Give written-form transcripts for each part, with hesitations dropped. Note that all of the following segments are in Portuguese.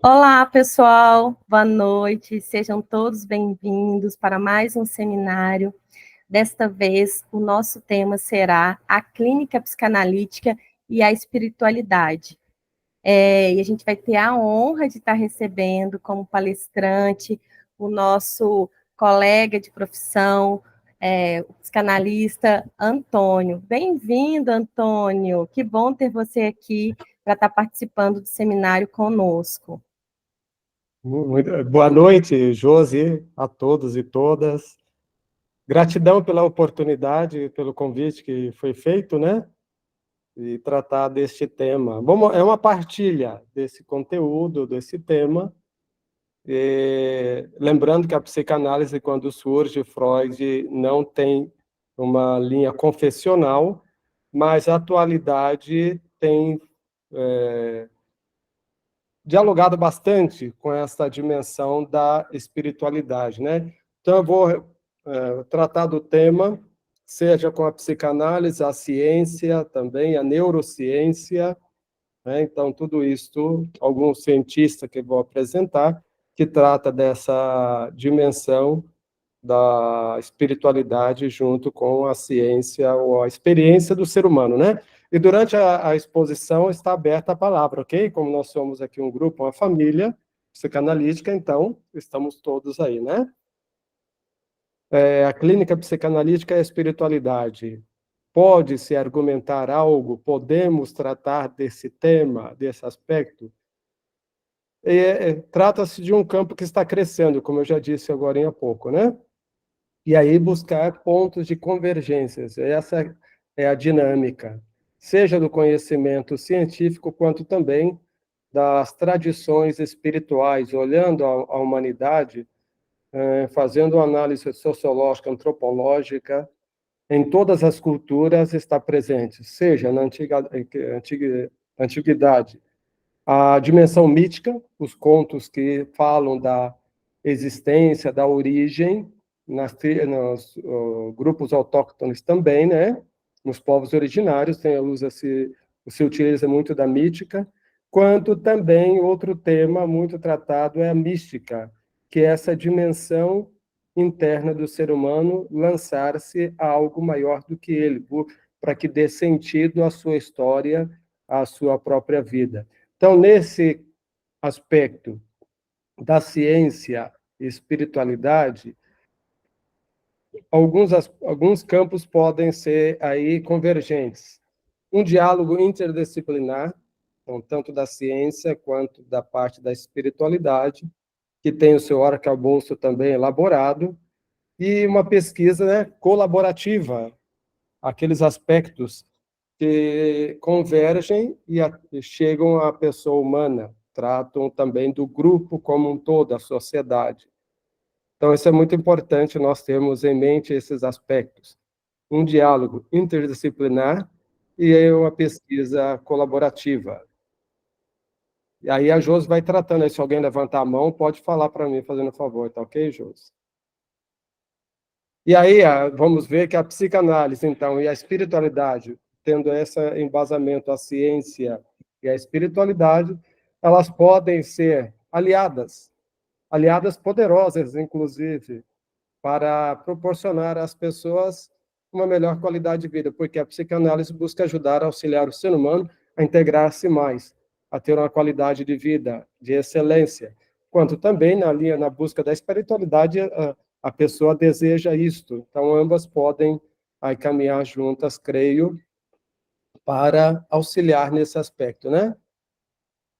Olá, pessoal, boa noite, sejam todos bem-vindos para mais um seminário. Desta vez, o nosso tema será a clínica psicanalítica e a espiritualidade. E a gente vai ter a honra de estar recebendo como palestrante o nosso colega de profissão, o psicanalista Antônio. Bem-vindo, Antônio, que bom ter você aqui para estar participando do seminário conosco. Boa noite, Josi, a todos e todas. Gratidão pela oportunidade, pelo convite que foi feito, né? E tratar deste tema. É uma partilha desse conteúdo, desse tema. Lembrando que a psicanálise, quando surge, Freud não tem uma linha confessional, mas a atualidade tem dialogado bastante com essa dimensão da espiritualidade, né? Então, eu vou tratar do tema, seja com a psicanálise, a ciência também, a neurociência, né? Então, tudo isso, algum cientista que eu vou apresentar, que trata dessa dimensão da espiritualidade junto com a ciência ou a experiência do ser humano, né? E durante a exposição está aberta a palavra, ok? Como nós somos aqui um grupo, uma família psicanalítica, então estamos todos aí, né? A clínica psicanalítica é a espiritualidade. Pode-se argumentar algo? Podemos tratar desse tema, desse aspecto? Trata-se de um campo que está crescendo, como eu já disse agora há pouco, né? E aí buscar pontos de convergências. Essa é a dinâmica, seja do conhecimento científico, quanto também das tradições espirituais, olhando a humanidade, fazendo uma análise sociológica, antropológica, em todas as culturas está presente, seja na antiguidade, a dimensão mítica, os contos que falam da existência, da origem, nos grupos autóctones também, né? Nos povos originários, se utiliza muito da mítica, quanto também outro tema muito tratado é a mística, que é essa dimensão interna do ser humano lançar-se a algo maior do que ele, para que dê sentido à sua história, à sua própria vida. Então, nesse aspecto da ciência e espiritualidade, alguns campos podem ser aí convergentes. Um diálogo interdisciplinar, então, tanto da ciência quanto da parte da espiritualidade, que tem o seu arcabouço também elaborado, e uma pesquisa, né, colaborativa, aqueles aspectos que convergem e chegam à pessoa humana, tratam também do grupo como um todo, a sociedade. Então, isso é muito importante nós termos em mente esses aspectos. Um diálogo interdisciplinar e uma pesquisa colaborativa. E aí a Josi vai tratando, aí se alguém levantar a mão, pode falar para mim, fazendo favor, tá ok, Josi? E aí, vamos ver que a psicanálise, então, e a espiritualidade, tendo esse embasamento, a ciência e a espiritualidade, elas podem ser aliadas poderosas, inclusive, para proporcionar às pessoas uma melhor qualidade de vida, porque a psicanálise busca ajudar a auxiliar o ser humano a integrar-se mais, a ter uma qualidade de vida de excelência, quanto também na busca da espiritualidade, a pessoa deseja isto. Então, ambas podem aí caminhar juntas, creio, para auxiliar nesse aspecto, né?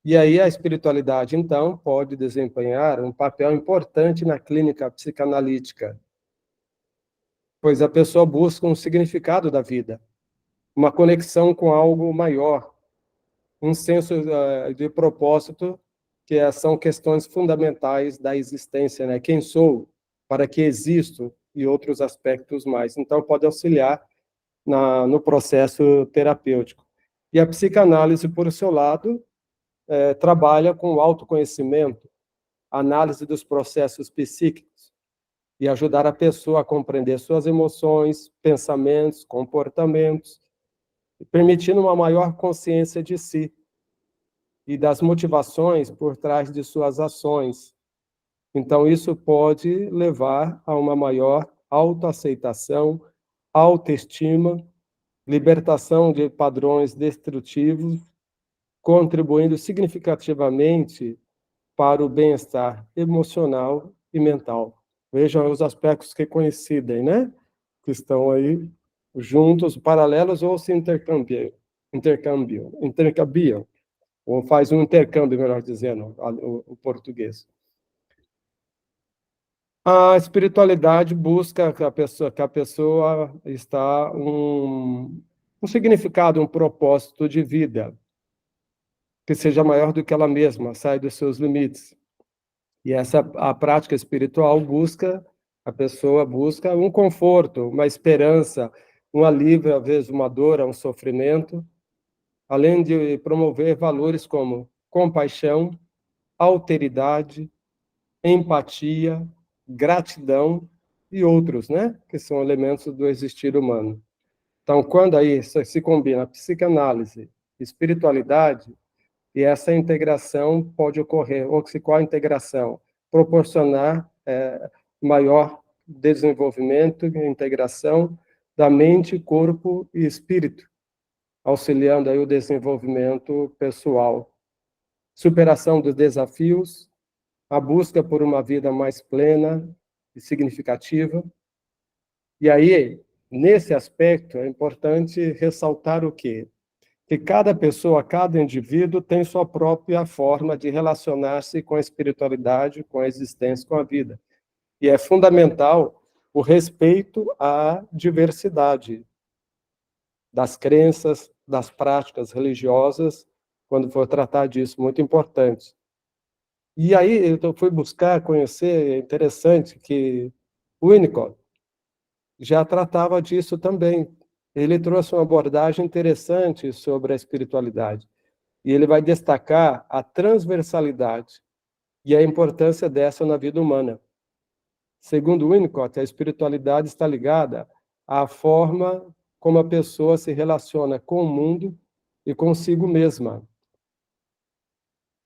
E aí a espiritualidade, então, pode desempenhar um papel importante na clínica psicanalítica, pois a pessoa busca um significado da vida, uma conexão com algo maior, um senso de propósito, que são questões fundamentais da existência, né? Quem sou, para que existo, e outros aspectos mais. Então, pode auxiliar no processo terapêutico. E a psicanálise, por seu lado, trabalha com o autoconhecimento, análise dos processos psíquicos, e ajudar a pessoa a compreender suas emoções, pensamentos, comportamentos, permitindo uma maior consciência de si. e das motivações por trás de suas ações. Então, isso pode levar a uma maior autoaceitação, autoestima, libertação de padrões destrutivos, contribuindo significativamente para o bem-estar emocional e mental. Vejam os aspectos que coincidem, né? Que estão aí juntos, paralelos ou se intercambiam, ou faz um intercâmbio, melhor dizendo, o português. A espiritualidade busca que a pessoa está um significado, um propósito de vida que seja maior do que ela mesma, sai dos seus limites. E a prática espiritual a pessoa busca um conforto, uma esperança, um alívio, às vezes uma dor, um sofrimento, além de promover valores como compaixão, alteridade, empatia, gratidão e outros, né? Que são elementos do existir humano. Então, quando aí se combina psicanálise, espiritualidade, e essa integração pode ocorrer, ou se qual a integração? Proporcionar maior desenvolvimento e integração da mente, corpo e espírito, auxiliando aí o desenvolvimento pessoal. Superação dos desafios, a busca por uma vida mais plena e significativa. E aí, nesse aspecto, é importante ressaltar o quê? Que cada pessoa, cada indivíduo tem sua própria forma de relacionar-se com a espiritualidade, com a existência, com a vida. E é fundamental o respeito à diversidade das crenças, das práticas religiosas, quando for tratar disso, muito importante. E aí eu fui buscar, conhecer, é interessante que o Winnicott já tratava disso também. Ele trouxe uma abordagem interessante sobre a espiritualidade. E ele vai destacar a transversalidade e a importância dessa na vida humana. Segundo Winnicott, a espiritualidade está ligada à forma como a pessoa se relaciona com o mundo e consigo mesma.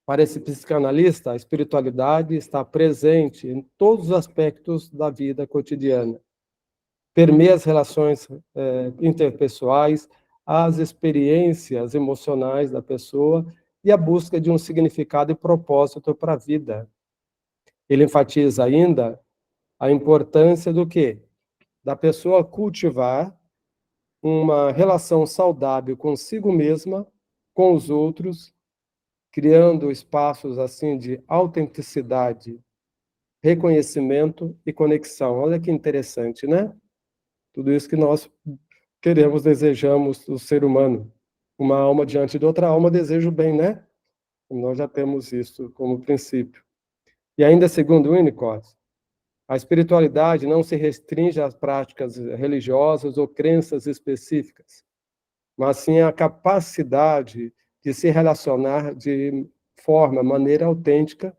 Para esse psicanalista, a espiritualidade está presente em todos os aspectos da vida cotidiana. Permeia as relações interpessoais, as experiências emocionais da pessoa e a busca de um significado e propósito para a vida. Ele enfatiza ainda a importância do quê? Da pessoa cultivar uma relação saudável consigo mesma, com os outros, criando espaços assim de autenticidade, reconhecimento e conexão. Olha que interessante, né? Tudo isso que nós queremos, desejamos o ser humano. Uma alma diante de outra alma deseja o bem, né? Nós já temos isso como princípio. E ainda segundo Winnicott, a espiritualidade não se restringe às práticas religiosas ou crenças específicas, mas sim à capacidade de se relacionar de maneira autêntica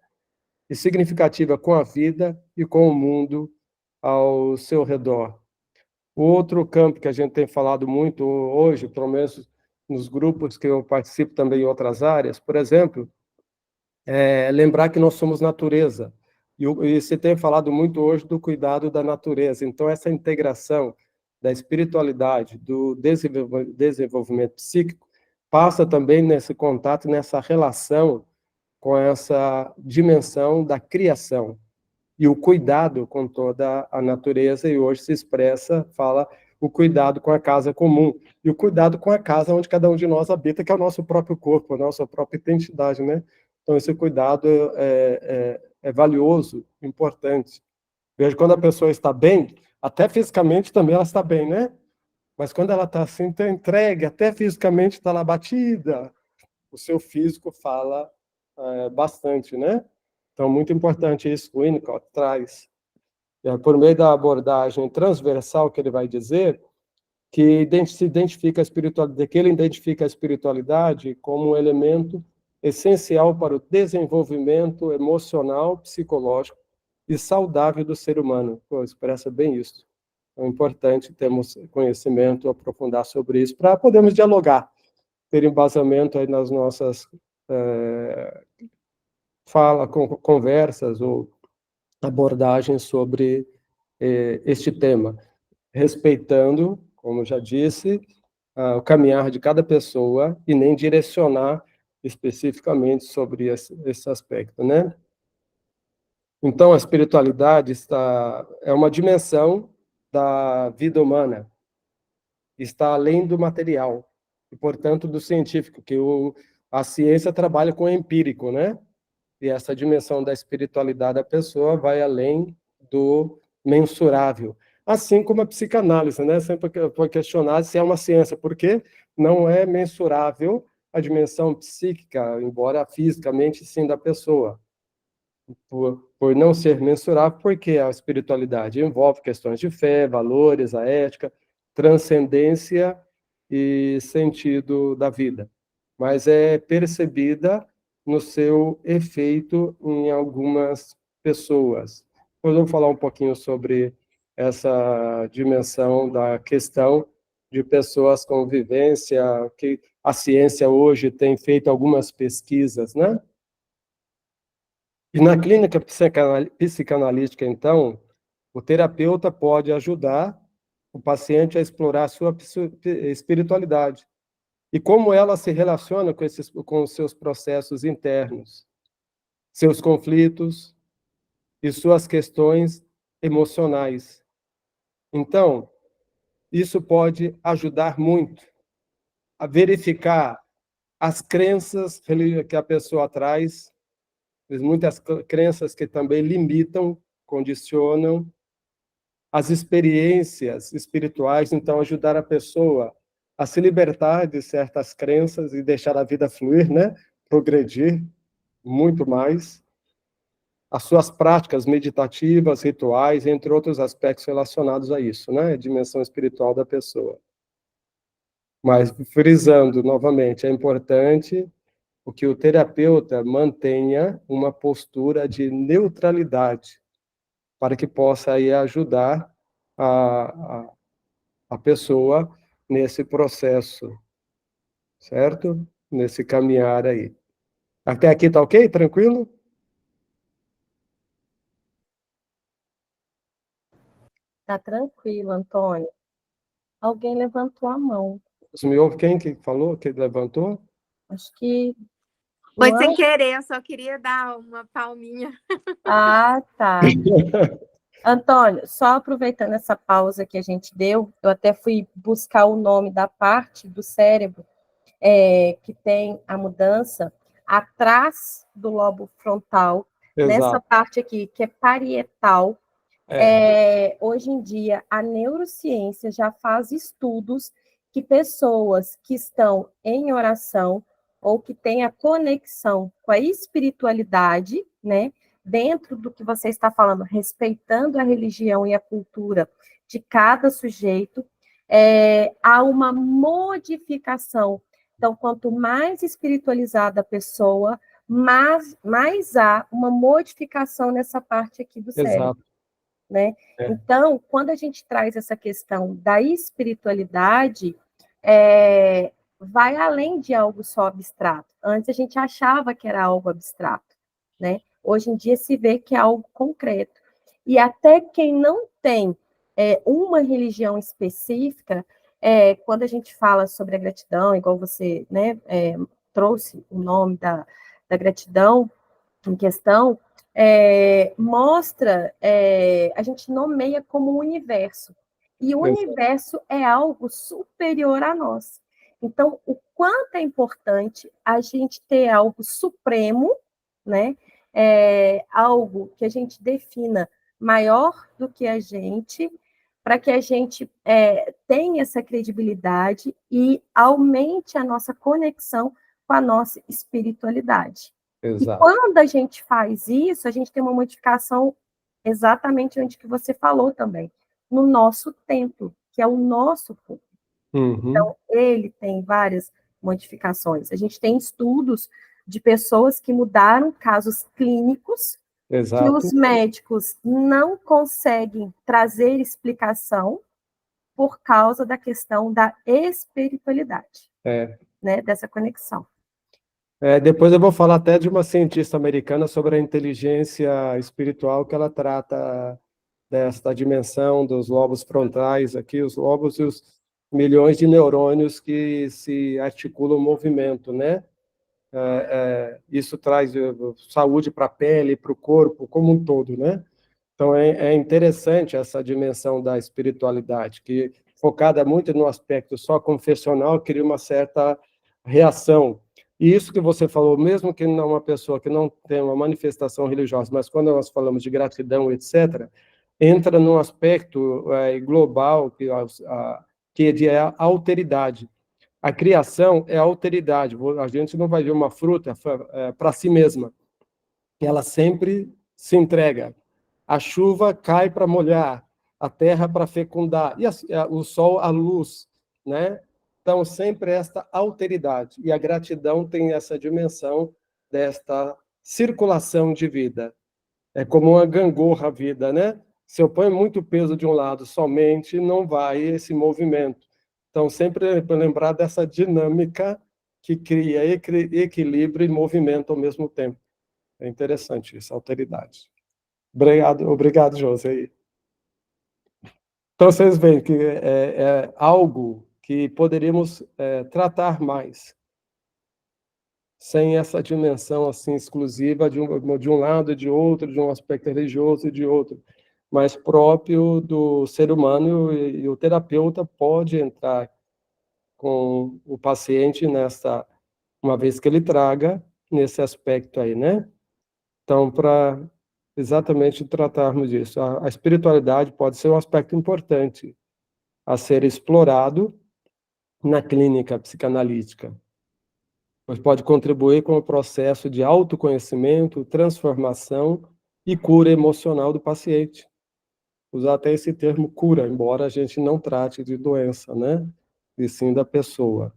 e significativa com a vida e com o mundo ao seu redor. Outro campo que a gente tem falado muito hoje, pelo menos nos grupos que eu participo também em outras áreas, por exemplo, é lembrar que nós somos natureza. E se tem falado muito hoje do cuidado da natureza. Então, essa integração da espiritualidade, do desenvolvimento psíquico, passa também nesse contato, nessa relação com essa dimensão da criação e o cuidado com toda a natureza, e hoje se expressa, fala o cuidado com a casa comum, e o cuidado com a casa onde cada um de nós habita, que é o nosso próprio corpo, a nossa própria identidade, né? Então, esse cuidado é valioso, importante. Veja, quando a pessoa está bem, até fisicamente também ela está bem, né? Mas quando ela está assim, está entregue, até fisicamente está lá batida, o seu físico fala bastante, né? Então, muito importante isso que o Winnicott traz. Por meio da abordagem transversal que ele vai dizer, que se identifica a espiritualidade, que ele identifica a espiritualidade como um elemento essencial para o desenvolvimento emocional, psicológico e saudável do ser humano. Pô, expressa bem isso. É importante termos conhecimento, aprofundar sobre isso, para podermos dialogar, ter embasamento aí nas nossas conversas ou abordagens sobre este tema, respeitando, como já disse, o caminhar de cada pessoa e nem direcionar especificamente sobre esse aspecto, né? Então, a espiritualidade é uma dimensão da vida humana, está além do material e, portanto, do científico, que a ciência trabalha com o empírico, né? E essa dimensão da espiritualidade da pessoa vai além do mensurável. Assim como a psicanálise, né? Sempre foi questionado se é uma ciência, porque não é mensurável a dimensão psíquica, embora fisicamente sim da pessoa. Por não ser mensurável, porque a espiritualidade envolve questões de fé, valores, a ética, transcendência e sentido da vida. Mas é percebida no seu efeito em algumas pessoas. Depois eu vou falar um pouquinho sobre essa dimensão da questão de pessoas com vivência, que a ciência hoje tem feito algumas pesquisas, né? E na clínica psicanalítica, então, o terapeuta pode ajudar o paciente a explorar a sua espiritualidade e como ela se relaciona com os seus processos internos, seus conflitos e suas questões emocionais. Então, isso pode ajudar muito a verificar as crenças que a pessoa traz, muitas crenças que também limitam, condicionam as experiências espirituais, então ajudar a pessoa a se libertar de certas crenças e deixar a vida fluir, né? Progredir muito mais. As suas práticas meditativas, rituais, entre outros aspectos relacionados a isso, né? A dimensão espiritual da pessoa. Mas, frisando novamente, é importante que o terapeuta mantenha uma postura de neutralidade, para que possa aí ajudar a pessoa nesse processo, certo? Nesse caminhar aí. Até aqui tá ok? Tranquilo? Tá tranquilo, Antônio. Alguém levantou a mão. Você me ouve quem que falou, que levantou? Acho que Foi o sem querer, eu só queria dar uma palminha. Ah, tá. Antônio, só aproveitando essa pausa que a gente deu, eu até fui buscar o nome da parte do cérebro que tem a mudança atrás do lobo frontal, nessa Exato. parte aqui, que é parietal. Hoje em dia, a neurociência já faz estudos que pessoas que estão em oração ou que têm a conexão com a espiritualidade, né, dentro do que você está falando, respeitando a religião e a cultura de cada sujeito, há uma modificação. Então, quanto mais espiritualizada a pessoa, mais há uma modificação nessa parte aqui do cérebro. Exato. Né? Então, quando a gente traz essa questão da espiritualidade, vai além de algo só abstrato. Antes a gente achava que era algo abstrato, né? Hoje em dia se vê que é algo concreto. E até quem não tem uma religião específica, quando a gente fala sobre a gratidão, igual você, né, trouxe o nome da gratidão em questão, mostra, a gente nomeia como universo. E o universo é algo superior a nós. Então, o quanto é importante a gente ter algo supremo, né? Algo que a gente defina maior do que a gente, para que a gente tenha essa credibilidade e aumente a nossa conexão com a nossa espiritualidade. Exato. E quando a gente faz isso, a gente tem uma modificação exatamente onde que você falou também, no nosso templo, que é o nosso corpo. Então, ele tem várias modificações. A gente tem estudos de pessoas que mudaram casos clínicos que os médicos não conseguem trazer explicação por causa da questão da espiritualidade, né, dessa conexão. Depois eu vou falar até de uma cientista americana sobre a inteligência espiritual, que ela trata desta dimensão dos lobos frontais, aqui os lobos e os milhões de neurônios que se articulam no movimento, né? Isso traz saúde para a pele, para o corpo, como um todo, né? Então, é interessante essa dimensão da espiritualidade, que, focada muito no aspecto só confessional, cria uma certa reação. E isso que você falou, mesmo que não uma pessoa que não tem uma manifestação religiosa, mas quando nós falamos de gratidão, etc., entra num aspecto global que é de alteridade. A criação é alteridade. A gente não vai ver uma fruta para si mesma. Ela sempre se entrega. A chuva cai para molhar, a terra para fecundar, e o sol, a luz, né? Então, sempre esta alteridade. E a gratidão tem essa dimensão desta circulação de vida. É como uma gangorra a vida, né? Se eu ponho muito peso de um lado somente, não vai esse movimento. Então, sempre lembrar dessa dinâmica que cria equilíbrio e movimento ao mesmo tempo. É interessante isso, alteridade. Obrigado, José. Então, vocês veem que é algo que poderíamos tratar mais, sem essa dimensão assim exclusiva de um lado e de outro, de um aspecto religioso e de outro, mas próprio do ser humano, e o terapeuta pode entrar com o paciente uma vez que ele traga nesse aspecto aí, né? Então, para exatamente tratarmos disso, a espiritualidade pode ser um aspecto importante a ser explorado na clínica psicanalítica, pois pode contribuir com o processo de autoconhecimento, transformação e cura emocional do paciente. Usar até esse termo cura, embora a gente não trate de doença, né? E sim da pessoa.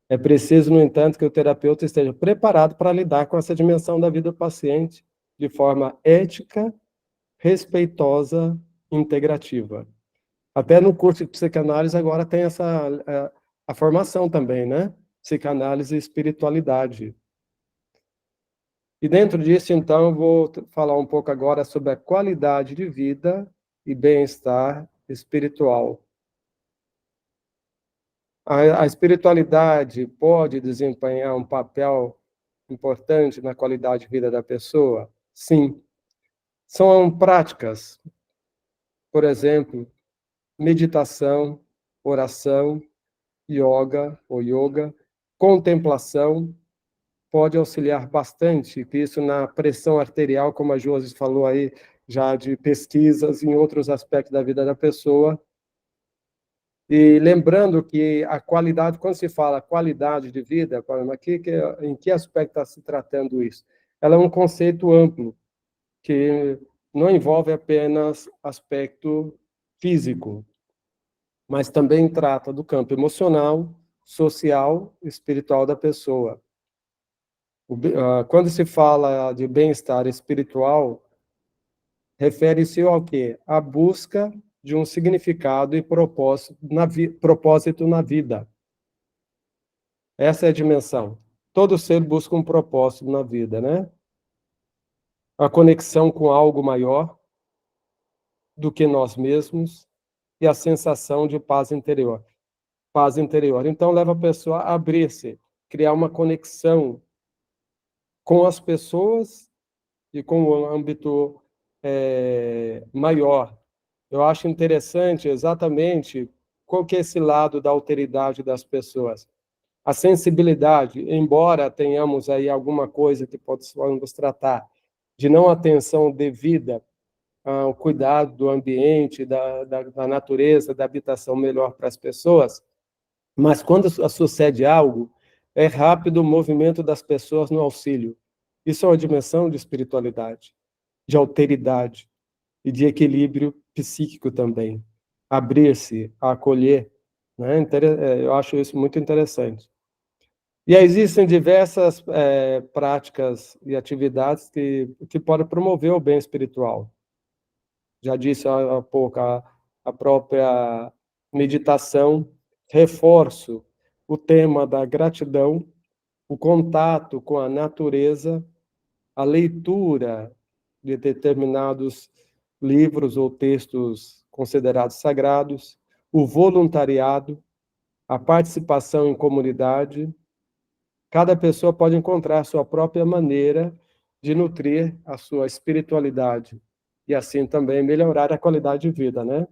É preciso, no entanto, que o terapeuta esteja preparado para lidar com essa dimensão da vida do paciente de forma ética, respeitosa e integrativa. Até no curso de psicanálise agora tem a formação também, né? Psicanálise e espiritualidade. E dentro disso, então, eu vou falar um pouco agora sobre a qualidade de vida e bem-estar espiritual. A espiritualidade pode desempenhar um papel importante na qualidade de vida da pessoa? Sim. São práticas, por exemplo, meditação, oração, yoga ou yoga, contemplação, pode auxiliar bastante, que isso na pressão arterial, como a Josi falou aí, já de pesquisas em outros aspectos da vida da pessoa. E lembrando que a qualidade, quando se fala qualidade de vida, em que aspecto está se tratando isso? Ela é um conceito amplo, que não envolve apenas aspecto físico, mas também trata do campo emocional, social e espiritual da pessoa. Quando se fala de bem-estar espiritual, refere-se ao quê? A busca de um significado e propósito na vida. Essa é a dimensão. Todo ser busca um propósito na vida, né? A conexão com algo maior do que nós mesmos e a sensação de paz interior. Paz interior. Então, leva a pessoa a abrir-se, criar uma conexão com as pessoas e com o âmbito maior. Eu acho interessante exatamente qual que é esse lado da alteridade das pessoas. A sensibilidade, embora tenhamos aí alguma coisa que possamos tratar de não atenção devida ao cuidado do ambiente, da natureza, da habitação melhor para as pessoas, mas quando sucede algo, é rápido o movimento das pessoas no auxílio. Isso é uma dimensão de espiritualidade, de alteridade e de equilíbrio psíquico também. Abrir-se, a acolher, né? Eu acho isso muito interessante. E existem diversas práticas e atividades que podem promover o bem espiritual. Já disse há pouco, a própria meditação, reforço o tema da gratidão, o contato com a natureza, a leitura de determinados livros ou textos considerados sagrados, o voluntariado, a participação em comunidade. Cada pessoa pode encontrar a sua própria maneira de nutrir a sua espiritualidade e assim também melhorar a qualidade de vida, né?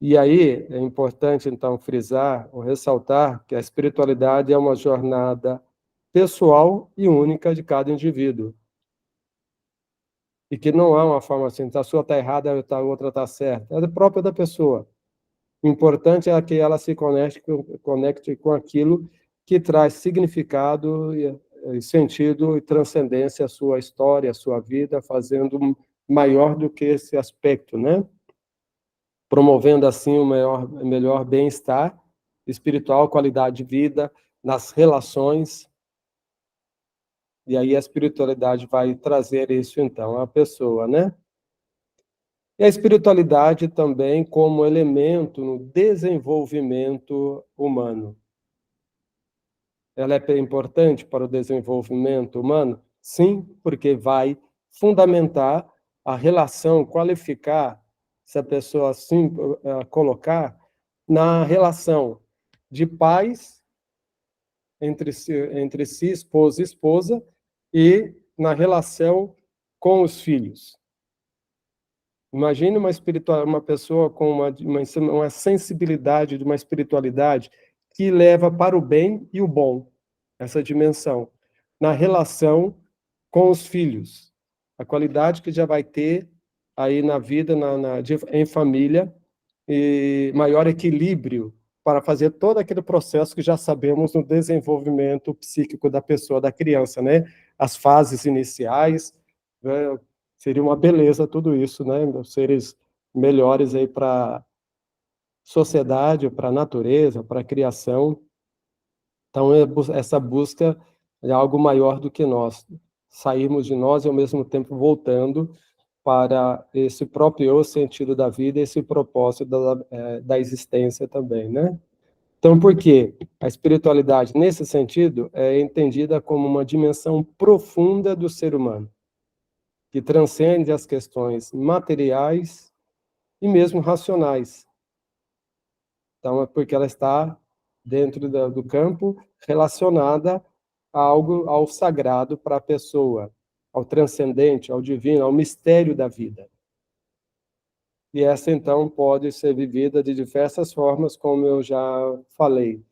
E aí é importante, então, frisar ou ressaltar que a espiritualidade é uma jornada pessoal e única de cada indivíduo. E que não há uma forma assim, a sua está errada, a outra está certa. É própria da pessoa. O importante é que ela se conecte com aquilo que traz significado e sentido e transcendência à sua história, à sua vida, fazendo maior do que esse aspecto, né? Promovendo assim o melhor bem-estar espiritual, qualidade de vida, nas relações. E aí a espiritualidade vai trazer isso, então, à pessoa, né? E a espiritualidade também como elemento no desenvolvimento humano. Ela é importante para o desenvolvimento humano? Sim, porque vai fundamentar a relação, qualificar, se a pessoa assim colocar, na relação de pais entre si, esposo e esposa, e na relação com os filhos. Imagine uma pessoa com uma sensibilidade de uma espiritualidade que leva para o bem e o bom, essa dimensão, na relação com os filhos. A qualidade que já vai ter aí na vida, em família, e maior equilíbrio para fazer todo aquele processo que já sabemos no desenvolvimento psíquico da pessoa, da criança, né? As fases iniciais, né? Seria uma beleza tudo isso, né? Seres melhores aí para a sociedade, para a natureza, para a criação. Então, essa busca é algo maior do que nós. Sairmos de nós e, ao mesmo tempo, voltando para esse próprio sentido da vida, esse propósito da existência também, né? Então, por quê? A espiritualidade, nesse sentido, é entendida como uma dimensão profunda do ser humano, que transcende as questões materiais e mesmo racionais. Então, é porque ela está dentro do campo relacionada a algo, ao sagrado para a pessoa, ao transcendente, ao divino, ao mistério da vida. E essa, então, pode ser vivida de diversas formas, como eu já falei,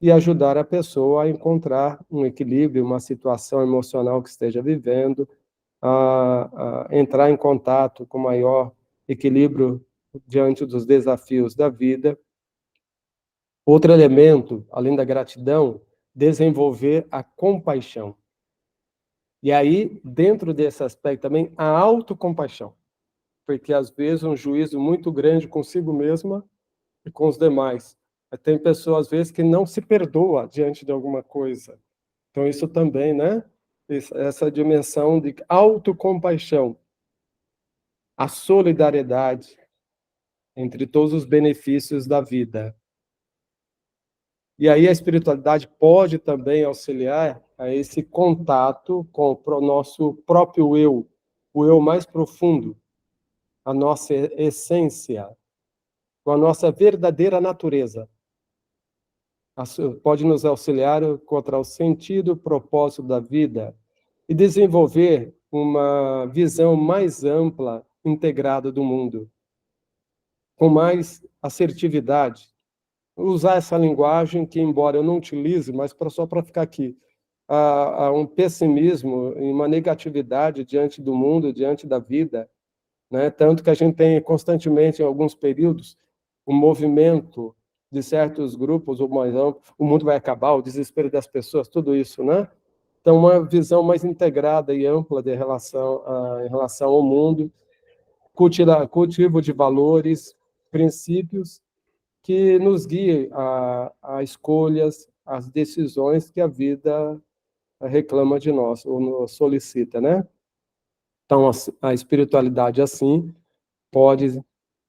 e ajudar a pessoa a encontrar um equilíbrio, uma situação emocional que esteja vivendo, a entrar em contato com maior equilíbrio diante dos desafios da vida. Outro elemento, além da gratidão, desenvolver a compaixão. E aí, dentro desse aspecto também, a autocompaixão. Porque, às vezes, um juízo muito grande consigo mesma e com os demais. Tem pessoas, às vezes, que não se perdoa diante de alguma coisa. Então, isso também, né? Essa dimensão de autocompaixão, a solidariedade entre todos os benefícios da vida. E aí a espiritualidade pode também auxiliar a esse contato com o nosso próprio eu, o eu mais profundo, a nossa essência, com a nossa verdadeira natureza. Pode nos auxiliar a encontrar o sentido, o propósito da vida e desenvolver uma visão mais ampla, integrada do mundo, com mais assertividade. Usar essa linguagem que, embora eu não utilize, mas só para ficar aqui, há um pessimismo e uma negatividade diante do mundo, diante da vida, né? Tanto que a gente tem constantemente, em alguns períodos, um movimento de certos grupos, ou mais amplo, o mundo vai acabar, o desespero das pessoas, tudo isso, né? Então, uma visão mais integrada e ampla em relação ao mundo, cultivo de valores, princípios que nos guiem a escolhas, as decisões que a vida reclama de nós, ou nos solicita, né? Então, a espiritualidade, assim, pode,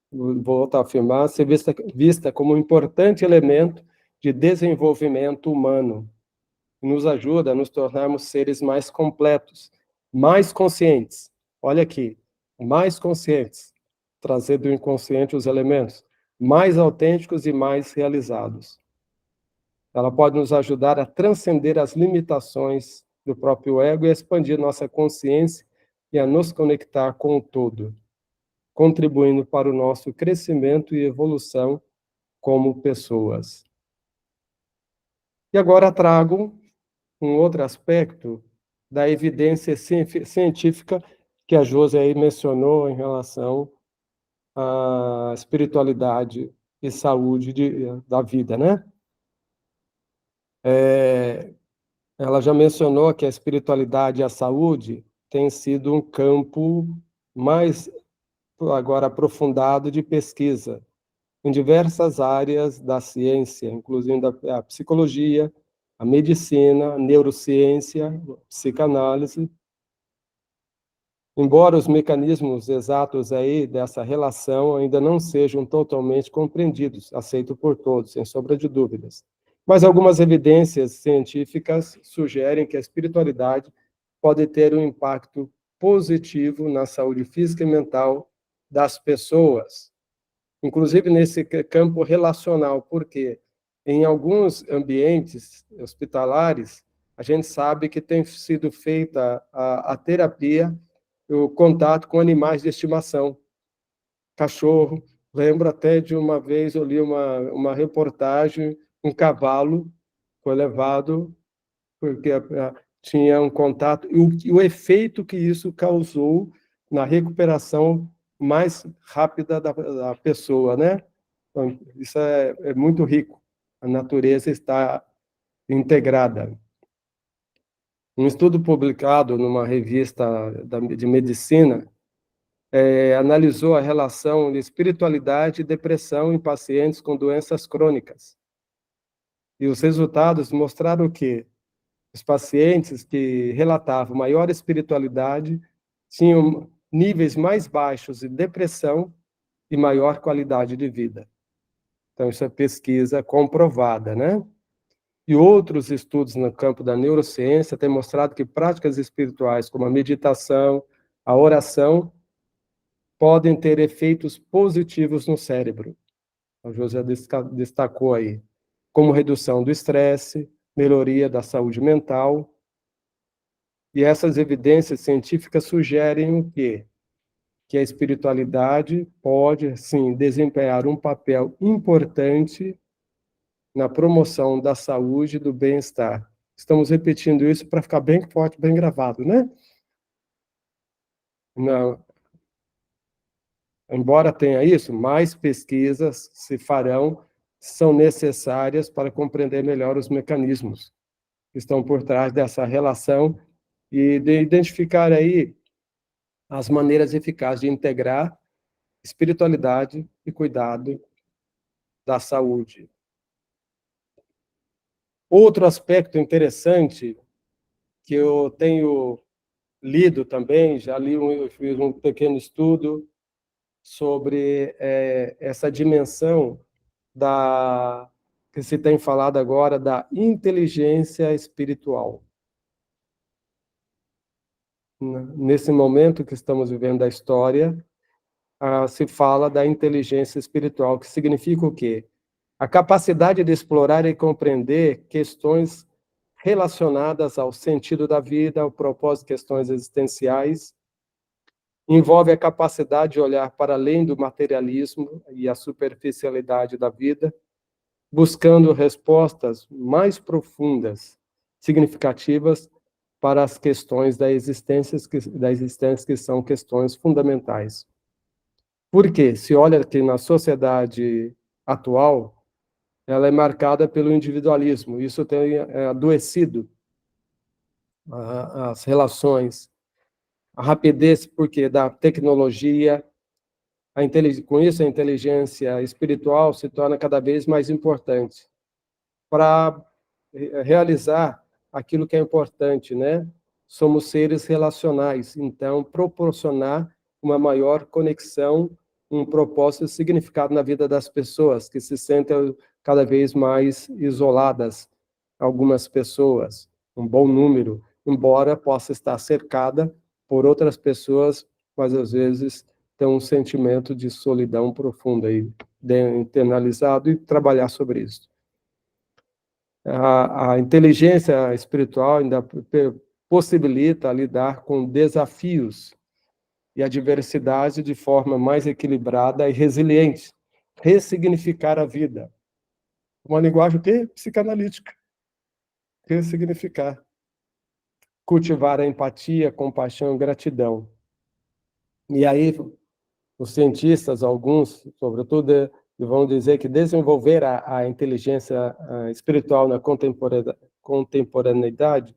volto a afirmar, ser vista como um importante elemento de desenvolvimento humano, nos ajuda a nos tornarmos seres mais completos, mais conscientes. Olha aqui, mais conscientes, trazer do inconsciente os elementos, mais autênticos e mais realizados. Ela pode nos ajudar a transcender as limitações do próprio ego e a expandir nossa consciência e a nos conectar com o todo, contribuindo para o nosso crescimento e evolução como pessoas. E agora trago um outro aspecto da evidência científica que a Josi aí mencionou em relação à espiritualidade e saúde da vida, né? Ela já mencionou que a espiritualidade e a saúde têm sido um campo mais agora aprofundado de pesquisa em diversas áreas da ciência, incluindo a psicologia, a medicina, a neurociência, a psicanálise. Embora os mecanismos exatos aí dessa relação ainda não sejam totalmente compreendidos, aceito por todos, sem sombra de dúvidas. Mas algumas evidências científicas sugerem que a espiritualidade pode ter um impacto positivo na saúde física e mental das pessoas, inclusive nesse campo relacional, porque em alguns ambientes hospitalares, a gente sabe que tem sido feita a terapia, o contato com animais de estimação, cachorro. Lembro até de uma vez, eu li uma reportagem, um cavalo foi levado porque tinha um contato, e o efeito que isso causou na recuperação mais rápida da pessoa, né? Então, isso é muito rico. A natureza está integrada. Um estudo publicado numa revista de medicina analisou a relação de espiritualidade e depressão em pacientes com doenças crônicas. E os resultados mostraram que os pacientes que relatavam maior espiritualidade tinham níveis mais baixos de depressão e maior qualidade de vida. Então, isso é pesquisa comprovada, né? E outros estudos no campo da neurociência têm mostrado que práticas espirituais, como a meditação, a oração, podem ter efeitos positivos no cérebro. O José destacou aí, como redução do estresse, melhoria da saúde mental. E essas evidências científicas sugerem o quê? Que a espiritualidade pode, sim, desempenhar um papel importante na promoção da saúde e do bem-estar. Estamos repetindo isso para ficar bem forte, bem gravado, né? Não. Embora tenha isso, mais pesquisas se farão, são necessárias para compreender melhor os mecanismos que estão por trás dessa relação e de identificar aí as maneiras eficazes de integrar espiritualidade e cuidado da saúde. Outro aspecto interessante que eu tenho lido também, já li fiz um pequeno estudo sobre essa dimensão que se tem falado agora da inteligência espiritual. Nesse momento que estamos vivendo da história, se fala da inteligência espiritual, que significa o quê? A capacidade de explorar e compreender questões relacionadas ao sentido da vida, ao propósito, questões existenciais, envolve a capacidade de olhar para além do materialismo e a superficialidade da vida, buscando respostas mais profundas, significativas para as questões da existência que são questões fundamentais. Por quê? Se olha que na sociedade atual, ela é marcada pelo individualismo. Isso tem adoecido as relações. A rapidez, porque da tecnologia, com isso a inteligência espiritual se torna cada vez mais importante para realizar aquilo que é importante, né? Somos seres relacionais, então proporcionar uma maior conexão, um propósito e significado na vida das pessoas que se sentem cada vez mais isoladas algumas pessoas, um bom número, embora possa estar cercada por outras pessoas, mas às vezes tem um sentimento de solidão profunda aí, internalizado, e trabalhar sobre isso. A inteligência espiritual ainda possibilita lidar com desafios e adversidade de forma mais equilibrada e resiliente, ressignificar a vida. Uma linguagem o quê? Psicanalítica. Ressignificar. Cultivar a empatia, compaixão e gratidão. E aí, os cientistas, alguns, sobretudo, vão dizer que desenvolver a inteligência espiritual na contemporaneidade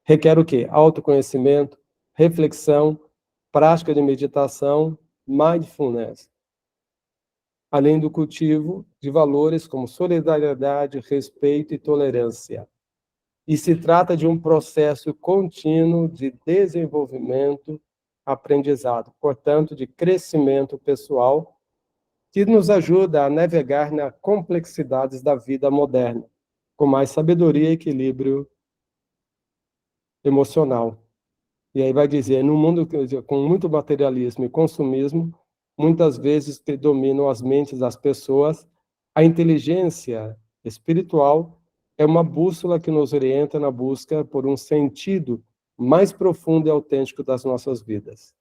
requer o quê? Autoconhecimento, reflexão, prática de meditação, mindfulness, além do cultivo de valores como solidariedade, respeito e tolerância. E se trata de um processo contínuo de desenvolvimento, aprendizado, portanto, de crescimento pessoal, que nos ajuda a navegar nas complexidades da vida moderna, com mais sabedoria e equilíbrio emocional. E aí vai dizer, no mundo com muito materialismo e consumismo, muitas vezes que dominam as mentes das pessoas, a inteligência espiritual é uma bússola que nos orienta na busca por um sentido mais profundo e autêntico das nossas vidas.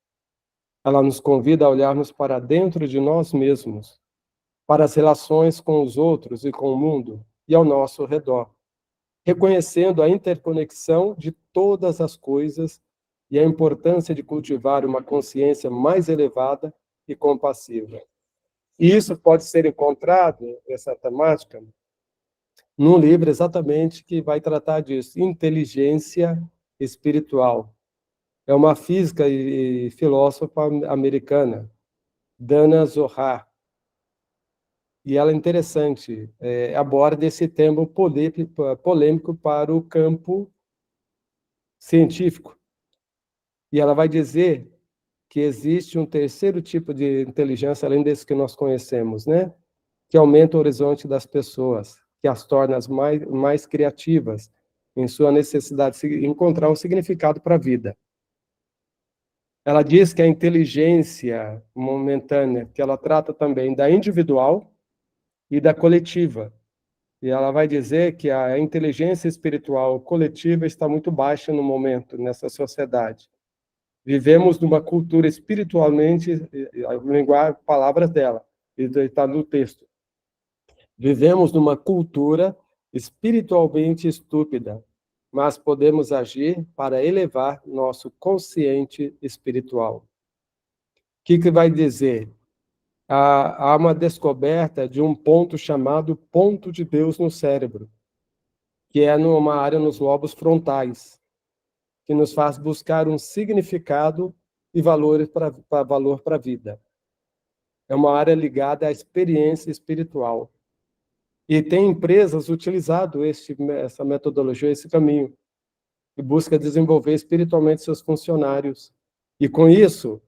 Ela nos convida a olharmos para dentro de nós mesmos, para as relações com os outros e com o mundo e ao nosso redor, reconhecendo a interconexão de todas as coisas e a importância de cultivar uma consciência mais elevada e compassiva. E isso pode ser encontrado, essa temática, num livro exatamente que vai tratar disso, Inteligência Espiritual. É uma física e filósofa americana, Dana Zohar. E ela é interessante, aborda esse tema polêmico para o campo científico. E ela vai dizer que existe um terceiro tipo de inteligência, além desse que nós conhecemos, né? Que aumenta o horizonte das pessoas, que as torna mais criativas em sua necessidade de encontrar um significado para a vida. Ela diz que a inteligência momentânea, que ela trata também da individual e da coletiva. E ela vai dizer que a inteligência espiritual coletiva está muito baixa no momento, nessa sociedade. Vivemos numa cultura espiritualmente, linguagem, palavras dela, está no texto. Vivemos numa cultura espiritualmente estúpida, mas podemos agir para elevar nosso consciente espiritual. O que vai dizer? Há uma descoberta de um ponto chamado ponto de Deus no cérebro, que é numa área nos lobos frontais, que nos faz buscar um significado e valor para a vida. É uma área ligada à experiência espiritual. E tem empresas utilizado essa metodologia, esse caminho, que busca desenvolver espiritualmente seus funcionários. E com isso,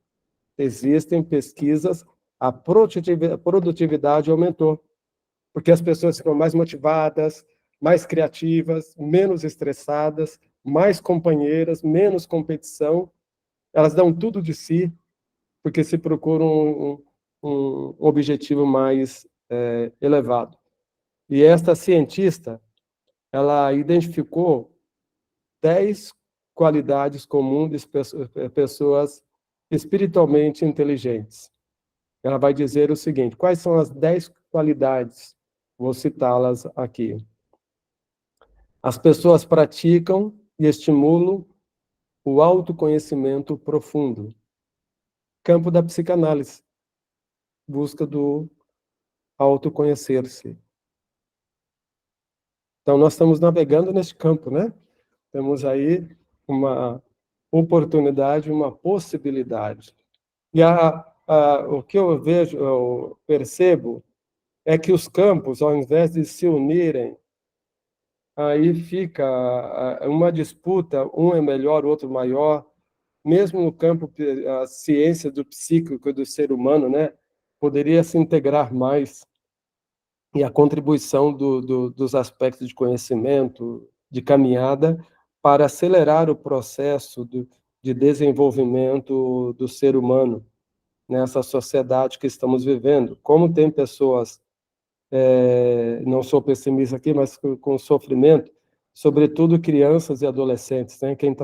existem pesquisas, a produtividade aumentou, porque as pessoas ficam mais motivadas, mais criativas, menos estressadas, mais companheiras, menos competição, elas dão tudo de si, porque se procuram um objetivo mais elevado. E esta cientista, ela identificou 10 qualidades comuns de pessoas espiritualmente inteligentes. Ela vai dizer o seguinte, quais são as 10 qualidades? Vou citá-las aqui. As pessoas praticam e estimulam o autoconhecimento profundo. Campo da psicanálise. Busca do autoconhecer-se. Então, nós estamos navegando nesse campo, né? Temos aí uma oportunidade, uma possibilidade. E o que eu vejo, eu percebo, é que os campos, ao invés de se unirem, aí fica uma disputa, um é melhor, o outro maior, mesmo no campo, a ciência do psíquico do ser humano, né, poderia se integrar mais. e a contribuição dos aspectos de conhecimento, de caminhada, para acelerar o processo de desenvolvimento do ser humano nessa sociedade que estamos vivendo. Como tem pessoas, não sou pessimista aqui, mas com sofrimento, sobretudo crianças e adolescentes, né? Quem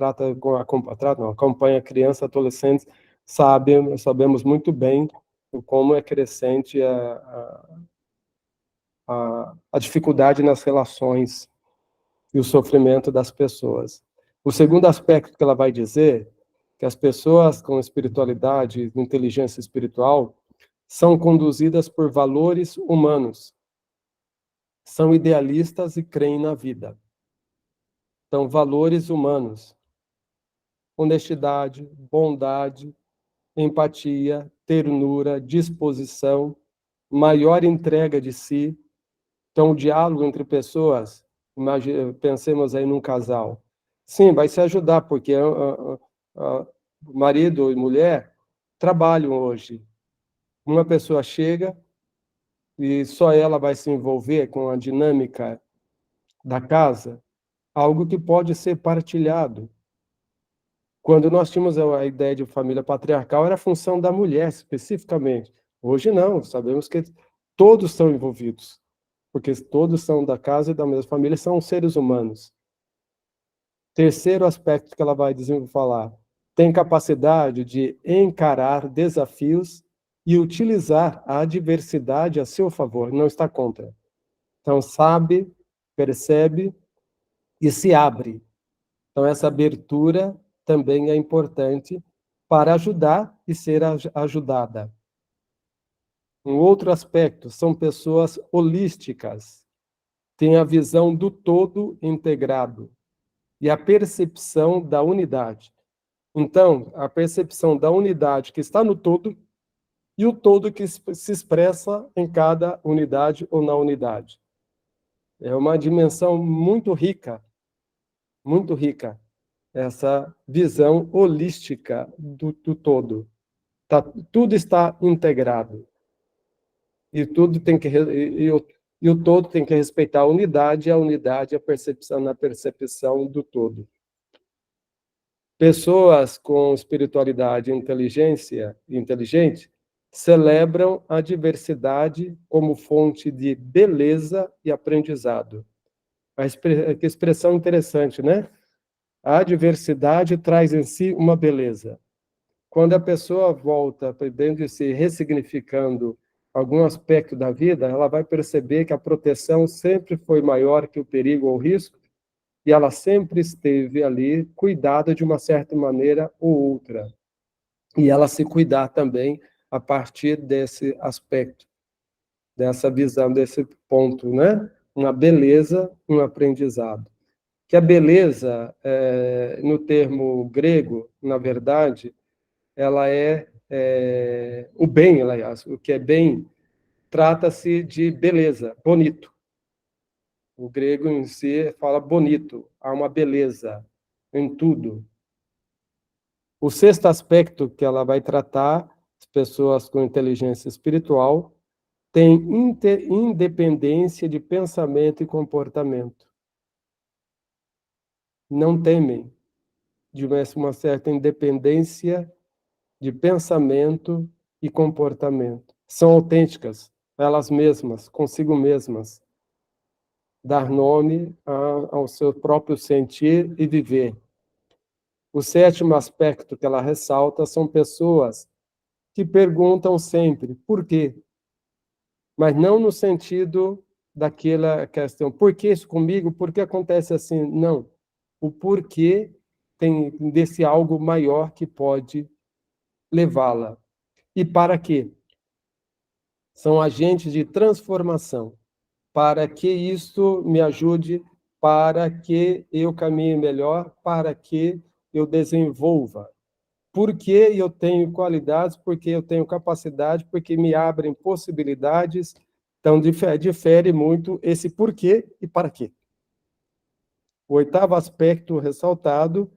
acompanha crianças e adolescentes sabemos muito bem como é crescente a dificuldade nas relações e o sofrimento das pessoas. O segundo aspecto que ela vai dizer, que as pessoas com espiritualidade, inteligência espiritual, são conduzidas por valores humanos, são idealistas e creem na vida. Então, valores humanos, honestidade, bondade, empatia, ternura, disposição, maior entrega de si. Então, o diálogo entre pessoas, pensemos aí num casal. Sim, vai se ajudar, porque marido e mulher trabalham hoje. Uma pessoa chega e só ela vai se envolver com a dinâmica da casa, algo que pode ser partilhado. Quando nós tínhamos a ideia de família patriarcal, era a função da mulher, especificamente. Hoje não, sabemos que todos estão envolvidos, porque todos são da casa e da mesma família, são seres humanos. Terceiro aspecto que ela vai falar, tem capacidade de encarar desafios e utilizar a adversidade a seu favor, não está contra. Então, sabe, percebe e se abre. Então, essa abertura também é importante para ajudar e ser ajudada. Um outro aspecto, são pessoas holísticas, têm a visão do todo integrado e a percepção da unidade. Então, a percepção da unidade que está no todo e o todo que se expressa em cada unidade ou na unidade. É uma dimensão muito rica, essa visão holística do todo. Tudo está integrado. E tudo tem que o todo tem que respeitar a unidade a percepção na percepção do todo. Pessoas com espiritualidade e inteligência inteligente celebram a diversidade como fonte de beleza e aprendizado. Que expressão interessante, né? A diversidade traz em si uma beleza. Quando a pessoa volta para dentro de si, ressignificando algum aspecto da vida, ela vai perceber que a proteção sempre foi maior que o perigo ou o risco, e ela sempre esteve ali, cuidada de uma certa maneira ou outra. E ela se cuidar também a partir desse aspecto, dessa visão, desse ponto, né? Uma beleza, um aprendizado. Que a beleza, no termo grego, na verdade, ela é o bem, aliás, o que é bem, trata-se de beleza, bonito. O grego em si fala bonito, há uma beleza em tudo. O sexto aspecto que ela vai tratar, as pessoas com inteligência espiritual, têm independência de pensamento e comportamento. Não temem de uma certa independência de pensamento e comportamento. São autênticas, elas mesmas, consigo mesmas. Dar nome ao seu próprio sentir e viver. O sétimo aspecto que ela ressalta são pessoas que perguntam sempre por quê, mas não no sentido daquela questão, por que isso comigo, por que acontece assim? Não. O porquê tem desse algo maior que pode levá-la. E para quê? São agentes de transformação, para que isso me ajude, para que eu caminhe melhor, para que eu desenvolva. Porque eu tenho qualidades, porque eu tenho capacidade, porque me abrem possibilidades. Então, difere muito esse porquê e para quê. O oitavo aspecto ressaltado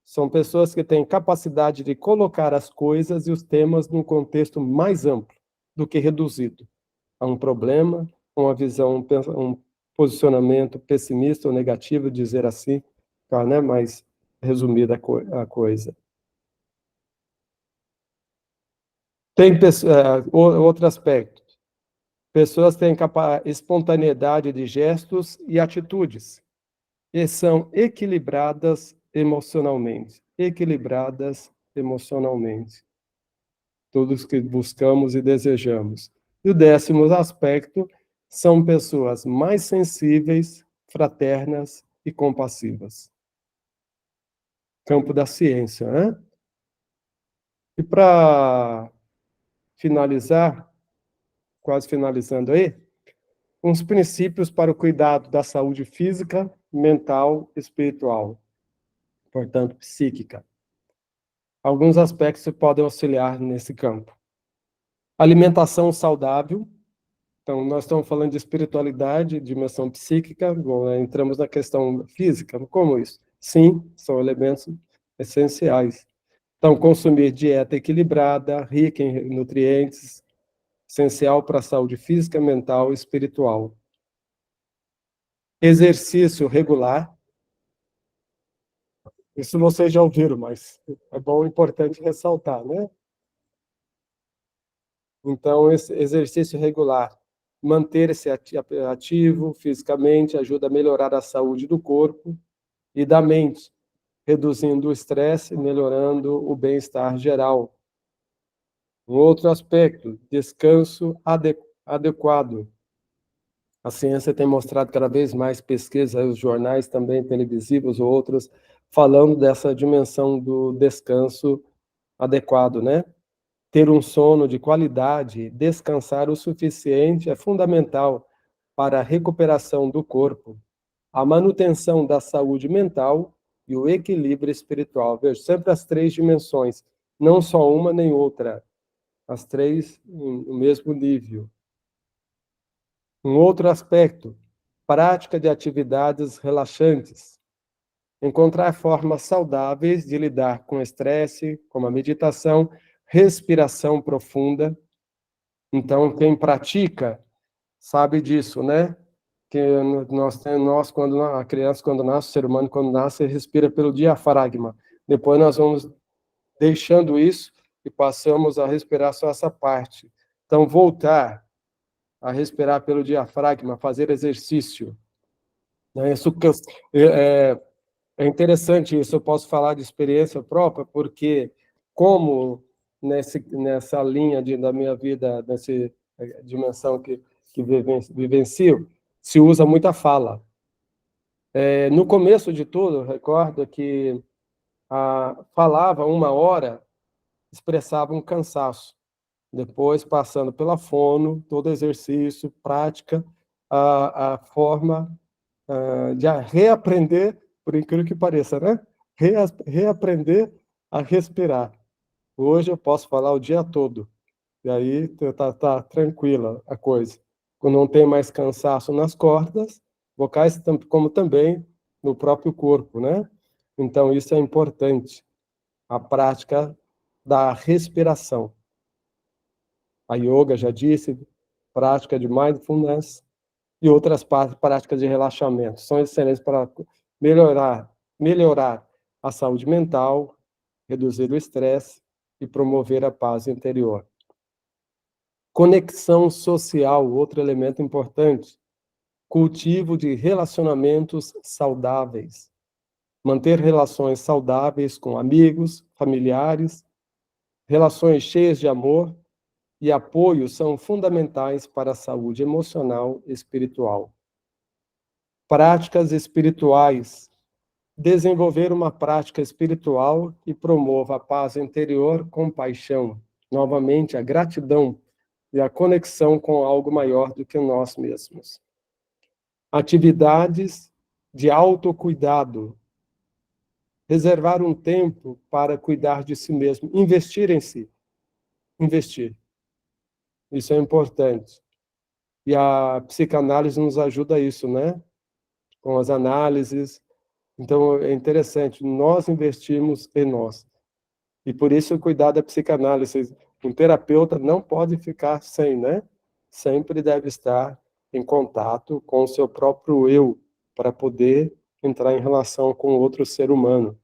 são pessoas que têm capacidade de colocar as coisas e os temas num contexto mais amplo do que reduzido a um problema, uma visão, um posicionamento pessimista ou negativo, dizer assim, tá, né? Mais resumida a coisa. Tem outro aspecto. Pessoas têm espontaneidade de gestos e atitudes e são equilibradas emocionalmente. Equilibradas emocionalmente. Todos que buscamos e desejamos. E o 10º aspecto são pessoas mais sensíveis, fraternas e compassivas. Campo da ciência, né? E para finalizar, quase finalizando aí, uns princípios para o cuidado da saúde física, mental e espiritual, portanto, psíquica. Alguns aspectos podem auxiliar nesse campo. Alimentação saudável. Então, nós estamos falando de espiritualidade, dimensão psíquica, bom, entramos na questão física. Como isso? Sim, são elementos essenciais. Então, consumir dieta equilibrada, rica em nutrientes, essencial para a saúde física, mental e espiritual. Exercício regular. Isso vocês já ouviram, mas é bom, importante ressaltar, né? Então, esse exercício regular, manter-se ativo fisicamente, ajuda a melhorar a saúde do corpo e da mente, reduzindo o estresse e melhorando o bem-estar geral. Um outro aspecto, descanso adequado. A ciência tem mostrado cada vez mais pesquisas, os jornais também televisivos ou outros, falando dessa dimensão do descanso adequado, né? Ter um sono de qualidade, descansar o suficiente é fundamental para a recuperação do corpo, a manutenção da saúde mental e o equilíbrio espiritual. Veja, sempre as 3 dimensões, não só uma nem outra, as 3 no mesmo nível. Um outro aspecto, prática de atividades relaxantes. Encontrar formas saudáveis de lidar com o estresse, como a meditação, respiração profunda. Então, quem pratica sabe disso, né? Que nós quando a criança, quando nasce, o ser humano, quando nasce, respira pelo diafragma. Depois nós vamos deixando isso e passamos a respirar só essa parte. Então, voltar a respirar pelo diafragma, fazer exercício. Né? Isso é interessante isso, eu posso falar de experiência própria, porque como nessa linha da minha vida, nessa dimensão que vivencio, se usa muita fala. No começo de tudo, eu recordo que falava 1 hora, expressava um cansaço. Depois, passando pela fono, todo exercício, prática, a forma de reaprender, por incrível que pareça, né? Reaprender a respirar. Hoje eu posso falar o dia todo, e aí tá tranquila a coisa. Quando não tem mais cansaço nas cordas vocais, como também no próprio corpo, né? Então, isso é importante, a prática da respiração. A yoga, já disse, prática de mindfulness e outras práticas de relaxamento. São excelentes para melhorar a saúde mental, reduzir o estresse e promover a paz interior. Conexão social, outro elemento importante. Cultivo de relacionamentos saudáveis. Manter relações saudáveis com amigos, familiares, relações cheias de amor e apoio são fundamentais para a saúde emocional e espiritual. Práticas espirituais. Desenvolver uma prática espiritual que promova a paz interior, compaixão, novamente a gratidão e a conexão com algo maior do que nós mesmos. Atividades de autocuidado. Reservar um tempo para cuidar de si mesmo, investir em si. Investir. Isso é importante. E a psicanálise nos ajuda a isso, né? Com as análises. Então, é interessante, nós investimos em nós. E por isso, cuidar da psicanálise. Um terapeuta não pode ficar sem, né? Sempre deve estar em contato com o seu próprio eu, para poder entrar em relação com outro ser humano.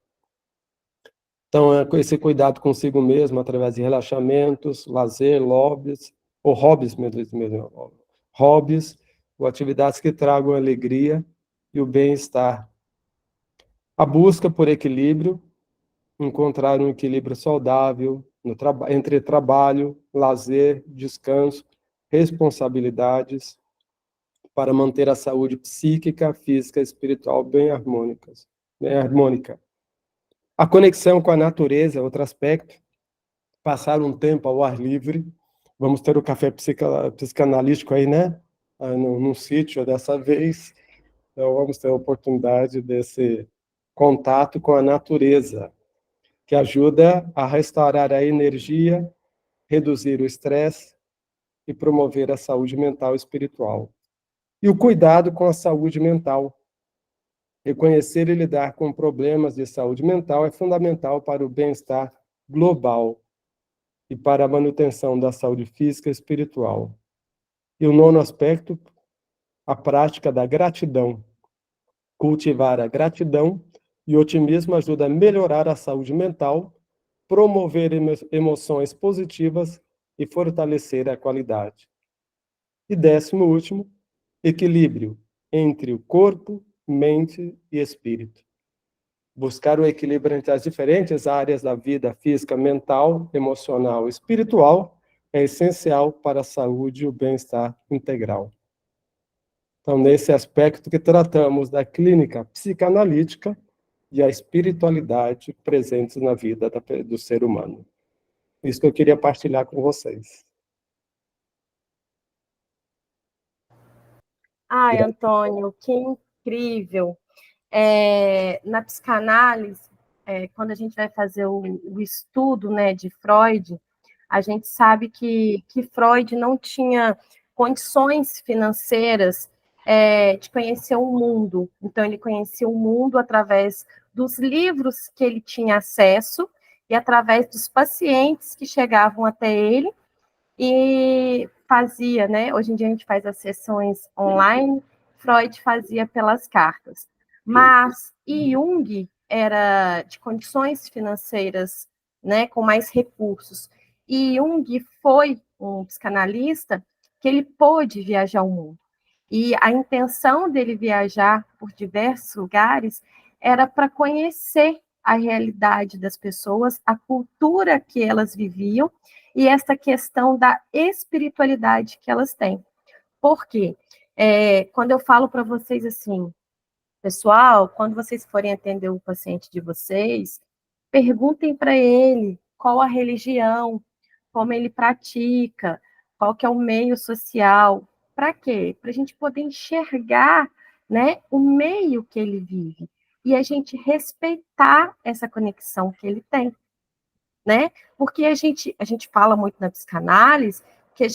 Então, é esse cuidado consigo mesmo, através de relaxamentos, lazer, hobbies mesmo, hobbies, ou atividades que tragam alegria e o bem-estar. A busca por equilíbrio, encontrar um equilíbrio saudável entre trabalho, lazer, descanso, responsabilidades, para manter a saúde psíquica, física e espiritual bem harmônica. A conexão com a natureza é outro aspecto. Passar um tempo ao ar livre. Vamos ter o café psicanalítico aí, né? Num sítio dessa vez. Então, vamos ter a oportunidade desse contato com a natureza, que ajuda a restaurar a energia, reduzir o estresse e promover a saúde mental e espiritual. E o cuidado com a saúde mental. Reconhecer e lidar com problemas de saúde mental é fundamental para o bem-estar global e para a manutenção da saúde física e espiritual. E o nono aspecto, a prática da gratidão. Cultivar a gratidão e otimismo ajuda a melhorar a saúde mental, promover emoções positivas e fortalecer a qualidade. E 10º último, equilíbrio entre o corpo, mente e espírito. Buscar o equilíbrio entre as diferentes áreas da vida física, mental, emocional e espiritual é essencial para a saúde e o bem-estar integral. Então, nesse aspecto que tratamos da clínica psicanalítica e a espiritualidade presentes na vida do ser humano. Isso que eu queria partilhar com vocês. Ai, Antônio, que incrível. Na psicanálise, quando a gente vai fazer o estudo, né, de Freud, a gente sabe que Freud não tinha condições financeiras de conhecer o mundo. Então, ele conhecia o mundo através dos livros que ele tinha acesso e através dos pacientes que chegavam até ele e fazia, né? Hoje em dia a gente faz as sessões online, Freud fazia pelas cartas. Mas Jung era de condições financeiras, né, com mais recursos. E Jung foi um psicanalista que ele pôde viajar o mundo. E a intenção dele viajar por diversos lugares era para conhecer a realidade das pessoas, a cultura que elas viviam e essa questão da espiritualidade que elas têm. Por quê? Quando eu falo para vocês assim, pessoal, quando vocês forem atender o paciente de vocês, perguntem para ele qual a religião, como ele pratica, qual que é o meio social. Para quê? Para a gente poder enxergar, né, o meio que ele vive e a gente respeitar essa conexão que ele tem, né? Porque a gente fala muito na psicanálise que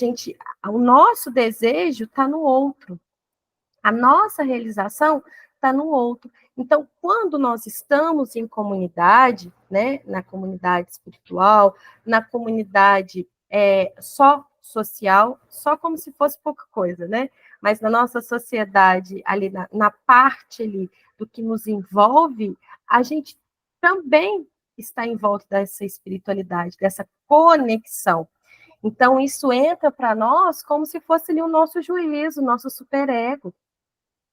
o nosso desejo está no outro, a nossa realização está no outro. Então, quando nós estamos em comunidade, né, na comunidade espiritual, na comunidade só social, só como se fosse pouca coisa, né? Mas na nossa sociedade, ali na parte ali do que nos envolve, a gente também está em volta dessa espiritualidade, dessa conexão. Então, isso entra para nós como se fosse ali o nosso juízo, o nosso superego.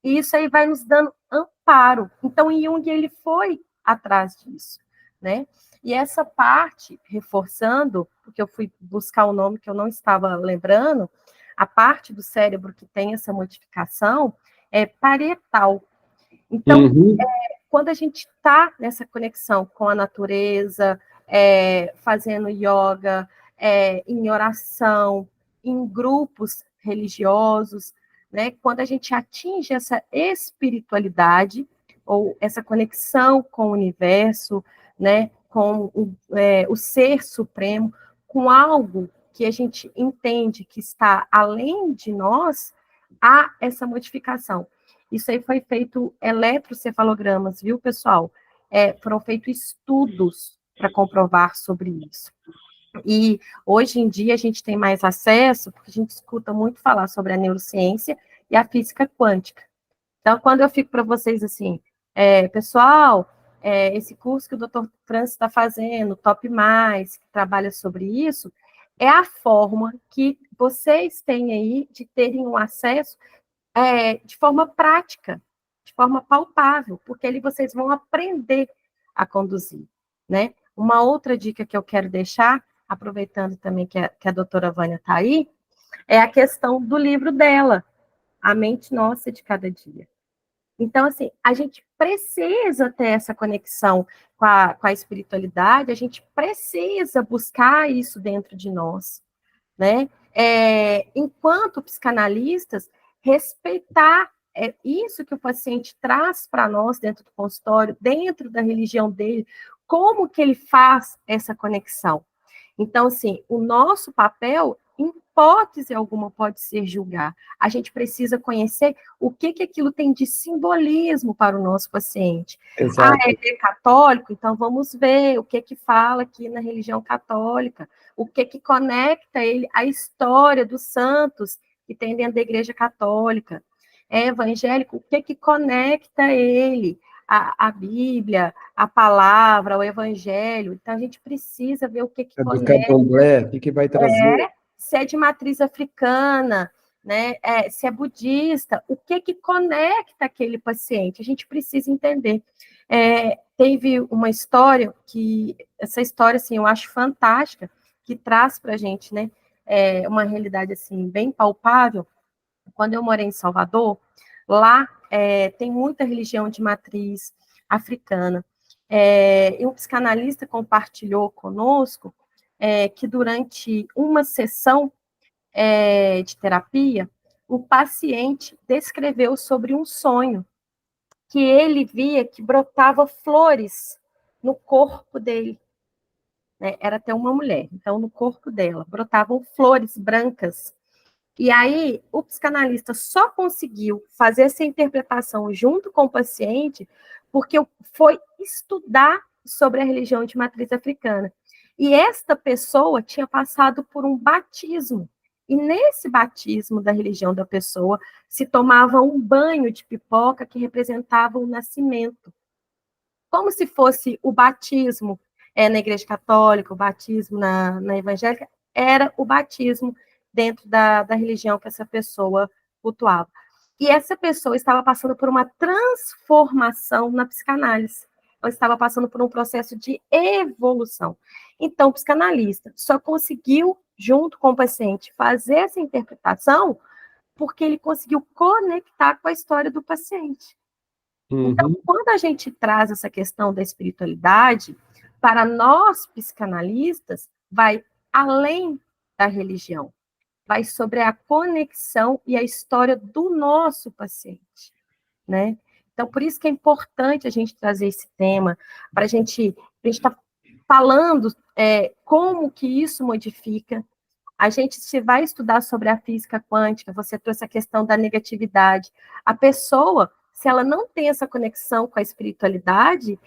E isso aí vai nos dando amparo. Então, Jung, ele foi atrás disso, né? E essa parte, reforçando, porque eu fui buscar o nome que eu não estava lembrando, a parte do cérebro que tem essa modificação é parietal. Então, quando a gente está nessa conexão com a natureza, fazendo yoga, em oração, em grupos religiosos, né? Quando a gente atinge essa espiritualidade ou essa conexão com o universo, né? Com o ser supremo, com algo que a gente entende que está além de nós, há essa modificação. Isso aí foi feito eletrocefalogramas, viu, pessoal? Foram feitos estudos para comprovar sobre isso. E hoje em dia a gente tem mais acesso, porque a gente escuta muito falar sobre a neurociência, e a física quântica. Então, quando eu fico para vocês assim, pessoal, esse curso que o Dr. Francis está fazendo, Top Mais, que trabalha sobre isso, é a forma que vocês têm aí de terem um acesso de forma prática, de forma palpável, porque ali vocês vão aprender a conduzir, né? Uma outra dica que eu quero deixar, aproveitando também que a doutora Vânia está aí, é a questão do livro dela, A Mente Nossa de Cada Dia. Então, assim, a gente precisa ter essa conexão com a espiritualidade, a gente precisa buscar isso dentro de nós, né? Enquanto psicanalistas, respeitar isso que o paciente traz para nós dentro do consultório, dentro da religião dele, como que ele faz essa conexão. Então, assim, o nosso papel, em hipótese alguma, pode ser julgar. A gente precisa conhecer o que aquilo tem de simbolismo para o nosso paciente. Exato. É católico? Então vamos ver o que fala aqui na religião católica, o que conecta ele à história dos santos que tem dentro da Igreja Católica. É evangélico? O que conecta ele à Bíblia, a palavra, o evangelho? Então, a gente precisa ver o que Do conecta. candomblé, o que vai trazer? Se é de matriz africana, né? Se é budista, o que conecta aquele paciente? A gente precisa entender. Teve uma história essa história, assim, eu acho fantástica, que traz para a gente, né? Uma realidade, assim, bem palpável. Quando eu morei em Salvador, lá tem muita religião de matriz africana. E um psicanalista compartilhou conosco que durante uma sessão de terapia, o paciente descreveu sobre um sonho que ele via que brotava flores no corpo dele. Né? Era até uma mulher, então no corpo dela brotavam flores brancas. E aí, o psicanalista só conseguiu fazer essa interpretação junto com o paciente porque foi estudar sobre a religião de matriz africana. E esta pessoa tinha passado por um batismo. E nesse batismo da religião da pessoa, se tomava um banho de pipoca que representava o nascimento. Como se fosse o batismo na Igreja Católica, o batismo na evangélica, era o batismo dentro da religião que essa pessoa cultuava. E essa pessoa estava passando por uma transformação na psicanálise. Ela estava passando por um processo de evolução. Então, o psicanalista só conseguiu, junto com o paciente, fazer essa interpretação porque ele conseguiu conectar com a história do paciente. Então, quando a gente traz essa questão da espiritualidade, para nós psicanalistas, vai além da religião, vai sobre a conexão e a história do nosso paciente, né? Então, por isso que é importante a gente trazer esse tema, para a gente estar falando como que isso modifica. A gente, se vai estudar sobre a física quântica, você trouxe a questão da negatividade. A pessoa, se ela não tem essa conexão com a espiritualidade,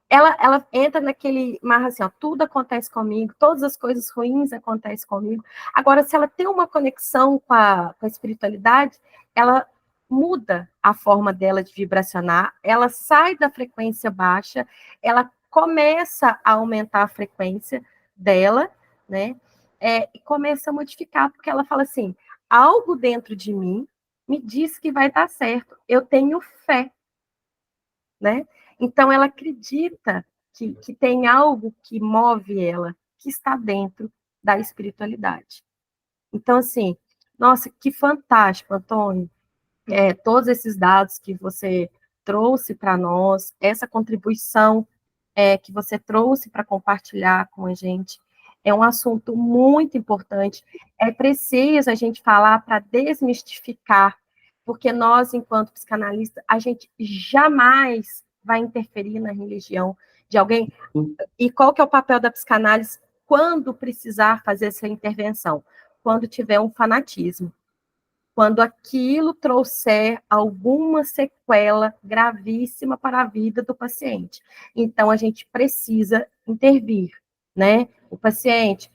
ela entra naquele mar assim, ó, tudo acontece comigo, todas as coisas ruins acontecem comigo. Agora, se ela tem uma conexão com a espiritualidade, ela muda a forma dela de vibracionar, ela sai da frequência baixa, ela começa a aumentar a frequência dela, né? E começa a modificar, porque ela fala assim, algo dentro de mim me diz que vai dar certo, eu tenho fé, né? Então, ela acredita que tem algo que move ela, que está dentro da espiritualidade. Então, assim, nossa, que fantástico, Antônio, todos esses dados que você trouxe para nós, essa contribuição que você trouxe para compartilhar com a gente, é um assunto muito importante. É preciso a gente falar para desmistificar, porque nós, enquanto psicanalistas, a gente jamais vai interferir na religião de alguém. E qual que é o papel da psicanálise quando precisar fazer essa intervenção? Quando tiver um fanatismo. Quando aquilo trouxer alguma sequela gravíssima para a vida do paciente. Então, a gente precisa intervir, né? O paciente,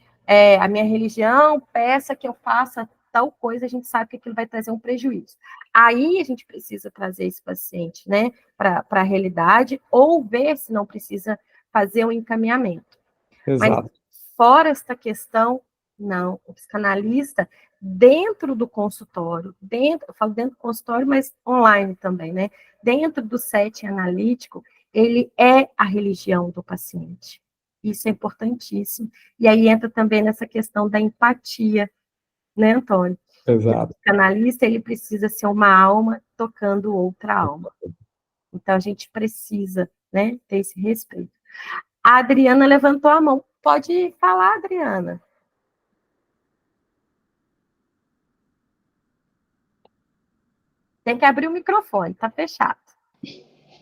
a minha religião peça que eu faça tal coisa, a gente sabe que aquilo vai trazer um prejuízo. Aí a gente precisa trazer esse paciente, né, para a realidade, ou ver se não precisa fazer um encaminhamento. Mas Exato. fora esta questão, não, o psicanalista, dentro do consultório, eu falo dentro do consultório, mas online também, né? Dentro do setting analítico, ele é a religião do paciente. Isso é importantíssimo. E aí entra também nessa questão da empatia, né, Antônio? Exato. O psicanalista, ele precisa ser uma alma tocando outra alma. Então, a gente precisa, né, ter esse respeito. A Adriana levantou a mão. Pode falar, Adriana. Tem que abrir o microfone, tá fechado.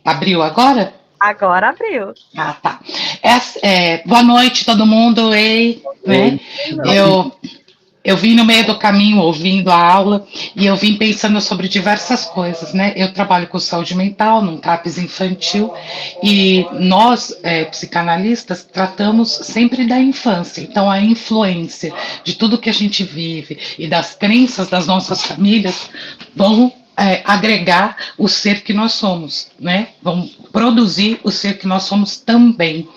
Abriu agora? Agora abriu. Ah, tá. Boa noite, todo mundo. Ei, né? Eu vim no meio do caminho ouvindo a aula e eu vim pensando sobre diversas coisas, né? Eu trabalho com saúde mental num CAPS infantil e nós, psicanalistas, tratamos sempre da infância. Então, a influência de tudo que a gente vive e das crenças das nossas famílias vão agregar o ser que nós somos, né? Vão produzir o ser que nós somos também.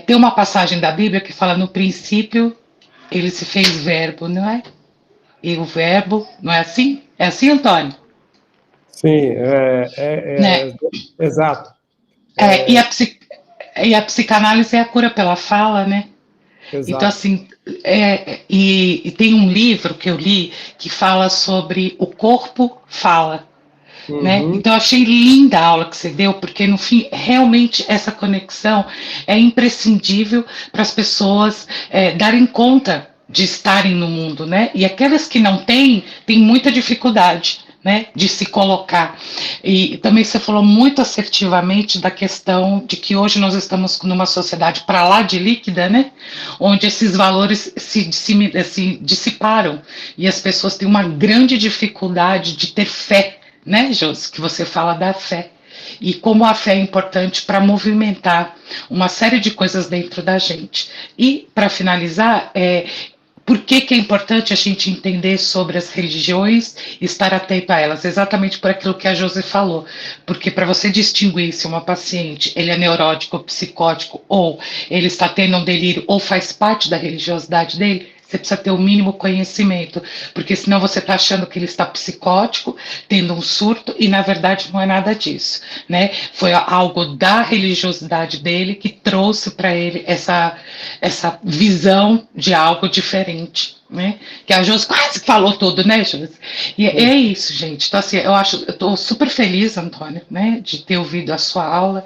Tem uma passagem da Bíblia que fala: no princípio ele se fez verbo, não é? E o verbo, não é assim? É assim, Antônio? Sim, Né? exato. E a psicanálise é a cura pela fala, né? Exato. Então, assim, e tem um livro que eu li que fala sobre o corpo fala. Né? Então, eu achei linda a aula que você deu, porque, no fim, realmente essa conexão é imprescindível para as pessoas darem conta de estarem no mundo, né? E aquelas que não têm muita dificuldade, né, de se colocar. E também você falou muito assertivamente da questão de que hoje nós estamos numa sociedade para lá de líquida, né, onde esses valores se dissiparam e as pessoas têm uma grande dificuldade de ter fé, né, Josi, que você fala da fé. E como a fé é importante para movimentar uma série de coisas dentro da gente. E, para finalizar, por que é importante a gente entender sobre as religiões e estar atento a elas? Exatamente por aquilo que a Josi falou. Porque para você distinguir se uma paciente ele é neurótico, psicótico, ou ele está tendo um delírio, ou faz parte da religiosidade dele, você precisa ter o mínimo conhecimento, porque senão você está achando que ele está psicótico, tendo um surto, e na verdade não é nada disso, né? Foi algo da religiosidade dele que trouxe para ele essa visão de algo diferente, né? Que a Josi quase falou tudo, né, Josi? E é isso, gente. Então, assim, eu estou super feliz, Antônio, né, de ter ouvido a sua aula,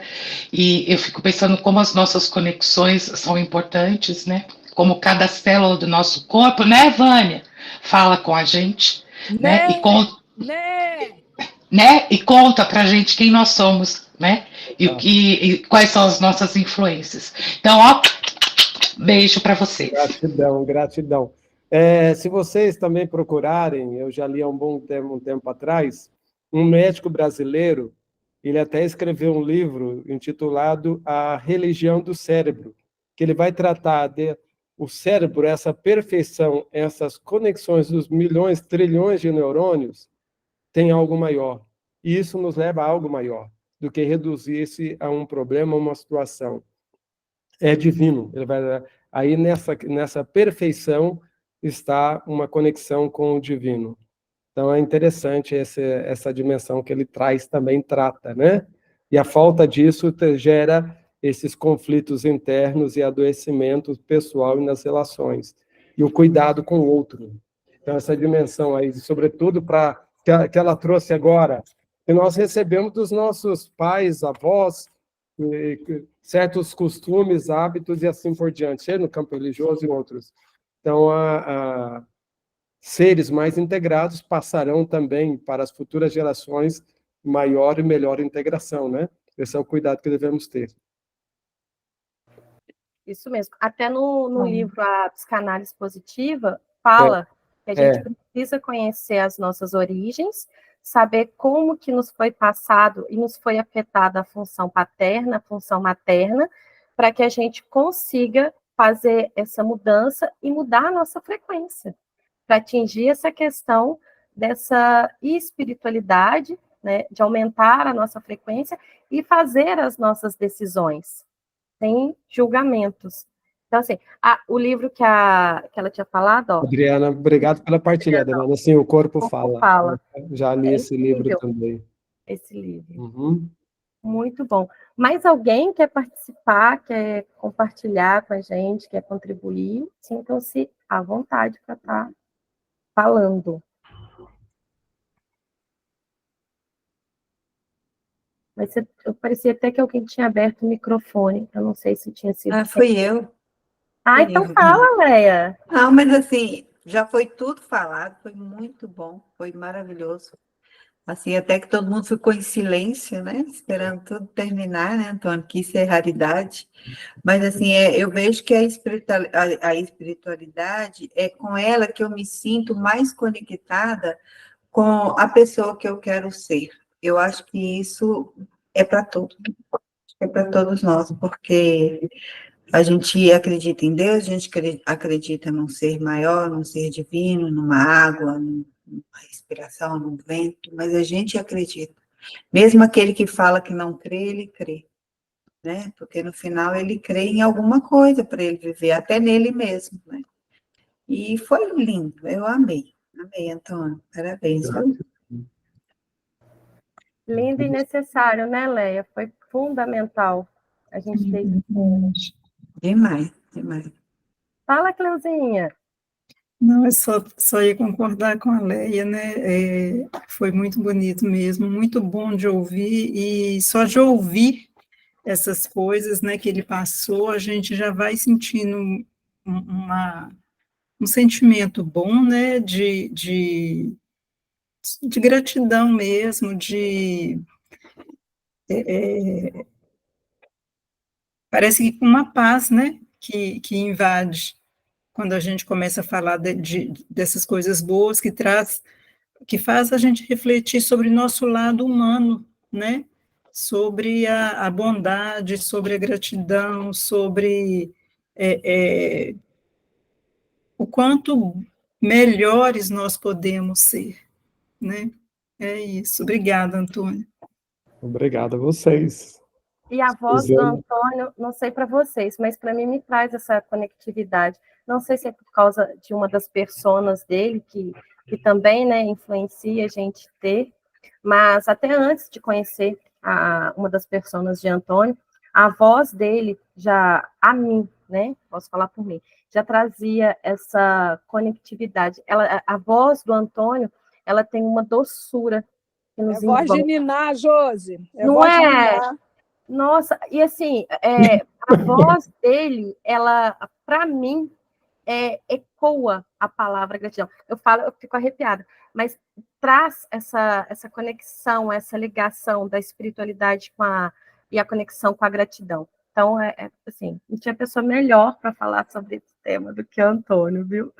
e eu fico pensando como as nossas conexões são importantes, né? Como cada célula do nosso corpo, né, Vânia, fala com a gente, né? E conta pra gente quem nós somos, né? E quais são as nossas influências. Então, ó, beijo para vocês. Gratidão, gratidão. Se vocês também procurarem, eu já li há um tempo atrás, um médico brasileiro, ele até escreveu um livro intitulado A Religião do Cérebro, que ele vai tratar o cérebro, essa perfeição, essas conexões dos milhões, trilhões de neurônios, tem algo maior. E isso nos leva a algo maior do que reduzir-se a um problema, a uma situação. É divino. Ele vai, aí nessa perfeição está uma conexão com o divino. Então é interessante essa dimensão que ele também trata, né? E a falta disso gera esses conflitos internos e adoecimento pessoal e nas relações. E o cuidado com o outro. Então essa dimensão aí, sobretudo para que ela trouxe agora, que nós recebemos dos nossos pais, avós, certos costumes, hábitos e assim por diante, seja no campo religioso e outros. Então, seres mais integrados passarão também para as futuras gerações maior e melhor integração, né? Esse é o cuidado que devemos ter. Isso mesmo. Até no livro A Psicanálise Positiva, fala que a gente precisa conhecer as nossas origens, saber como que nos foi passado e nos foi afetada a função paterna, a função materna, para que a gente consiga fazer essa mudança e mudar a nossa frequência. para atingir essa questão dessa espiritualidade, né, de aumentar a nossa frequência e fazer as nossas decisões, sem julgamentos. Então, assim, o livro que ela tinha falado, ó... Adriana, obrigado pela partilha, Adriana. Assim, o corpo fala. Fala. Já li esse livro incrível, também. esse livro. Uhum. Muito bom. Mais alguém quer participar, quer compartilhar com a gente, quer contribuir? Sintam-se à vontade para estar falando. Mas eu parecia até que alguém tinha aberto o microfone. Eu não sei se tinha sido. Ah, fui eu. Então fala, Leia. Não, mas assim, já foi tudo falado, foi muito bom, foi maravilhoso. Assim, até que todo mundo ficou em silêncio, né? Esperando tudo terminar, né, Antônio? Que isso é raridade. Mas, assim, eu vejo que a espiritualidade é com ela que eu me sinto mais conectada com a pessoa que eu quero ser. Eu acho que isso é para todos. É para todos nós, porque a gente acredita em Deus, a gente acredita num ser maior, num ser divino, numa água, numa respiração, num vento, mas a gente acredita. Mesmo aquele que fala que não crê, ele crê, né? Porque no final ele crê em alguma coisa para ele viver, até nele mesmo, né? E foi lindo, eu amei. Amei, Antônio, parabéns. Lindo e necessário, né, Leia? Foi fundamental a gente ter isso. Demais, demais. Fala, Cleuzinha. Não, é só ia concordar com a Leia, né? Foi muito bonito mesmo, muito bom de ouvir, e só de ouvir essas coisas, né, que ele passou, a gente já vai sentindo um sentimento bom, né, de gratidão mesmo, parece que com uma paz, né, que invade quando a gente começa a falar dessas coisas boas que faz a gente refletir sobre o nosso lado humano, né, sobre a bondade, sobre a gratidão, sobre o quanto melhores nós podemos ser, né? É isso. Obrigada, Antônio. Obrigado a vocês. E a voz do Antônio, não sei para vocês, mas para mim me traz essa conectividade. Não sei se é por causa de uma das personas dele, que também, né, influencia a gente ter, mas até antes de conhecer uma das personas de Antônio, a voz dele já, a mim, né, posso falar por mim, já trazia essa conectividade. A voz do Antônio, ela tem uma doçura que nos envolve. Voz de Niná, Josi. Não voz de é? Niná. Nossa, e assim, a voz dele, ela, para mim, ecoa a palavra gratidão. Eu fico arrepiada, mas traz essa conexão, essa ligação da espiritualidade e a conexão com a gratidão. Então, assim, não tinha pessoa melhor para falar sobre esse tema do que o Antônio, viu?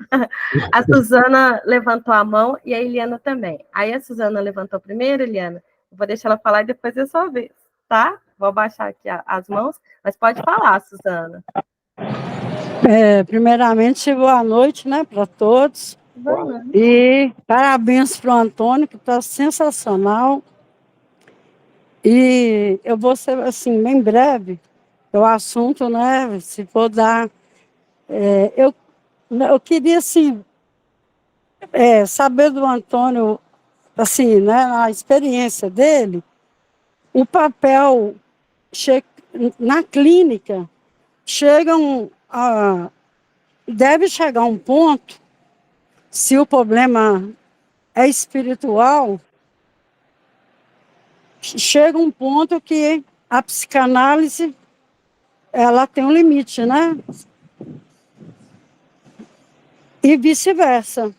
A Suzana levantou a mão e a Eliana também. Aí a Suzana levantou primeiro, Eliana. Eu vou deixar ela falar e depois é sua vez, tá? Vou abaixar aqui as mãos, mas pode falar, Suzana. Primeiramente, boa noite, né, para todos. Boa noite. E parabéns para o Antônio, que está sensacional. E eu vou ser, assim, bem breve, o assunto, né, se for dar... eu queria, assim, saber do Antônio, assim, né, na experiência dele, o papel na clínica, deve chegar um ponto, se o problema é espiritual, chega um ponto que a psicanálise, ela tem um limite, né? E vice-versa.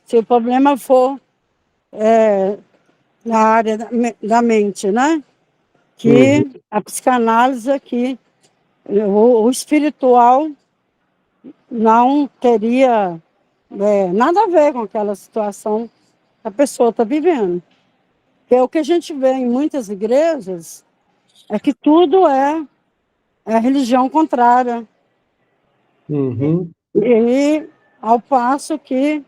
Se o problema for na área da mente, né? Que a psicanálise aqui, o espiritual não teria nada a ver com aquela situação que a pessoa está vivendo. Porque o que a gente vê em muitas igrejas é que tudo é religião contrária. Uhum. E ao passo que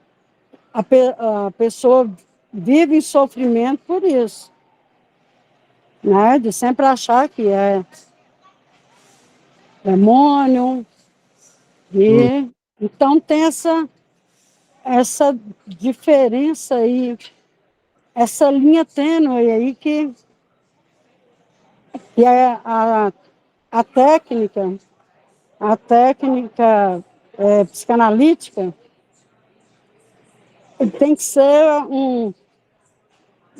a pessoa vive em sofrimento por isso, né? De sempre achar que é demônio. E, então tem essa diferença aí, essa linha tênue aí que é a técnica, psicanalítica tem que ser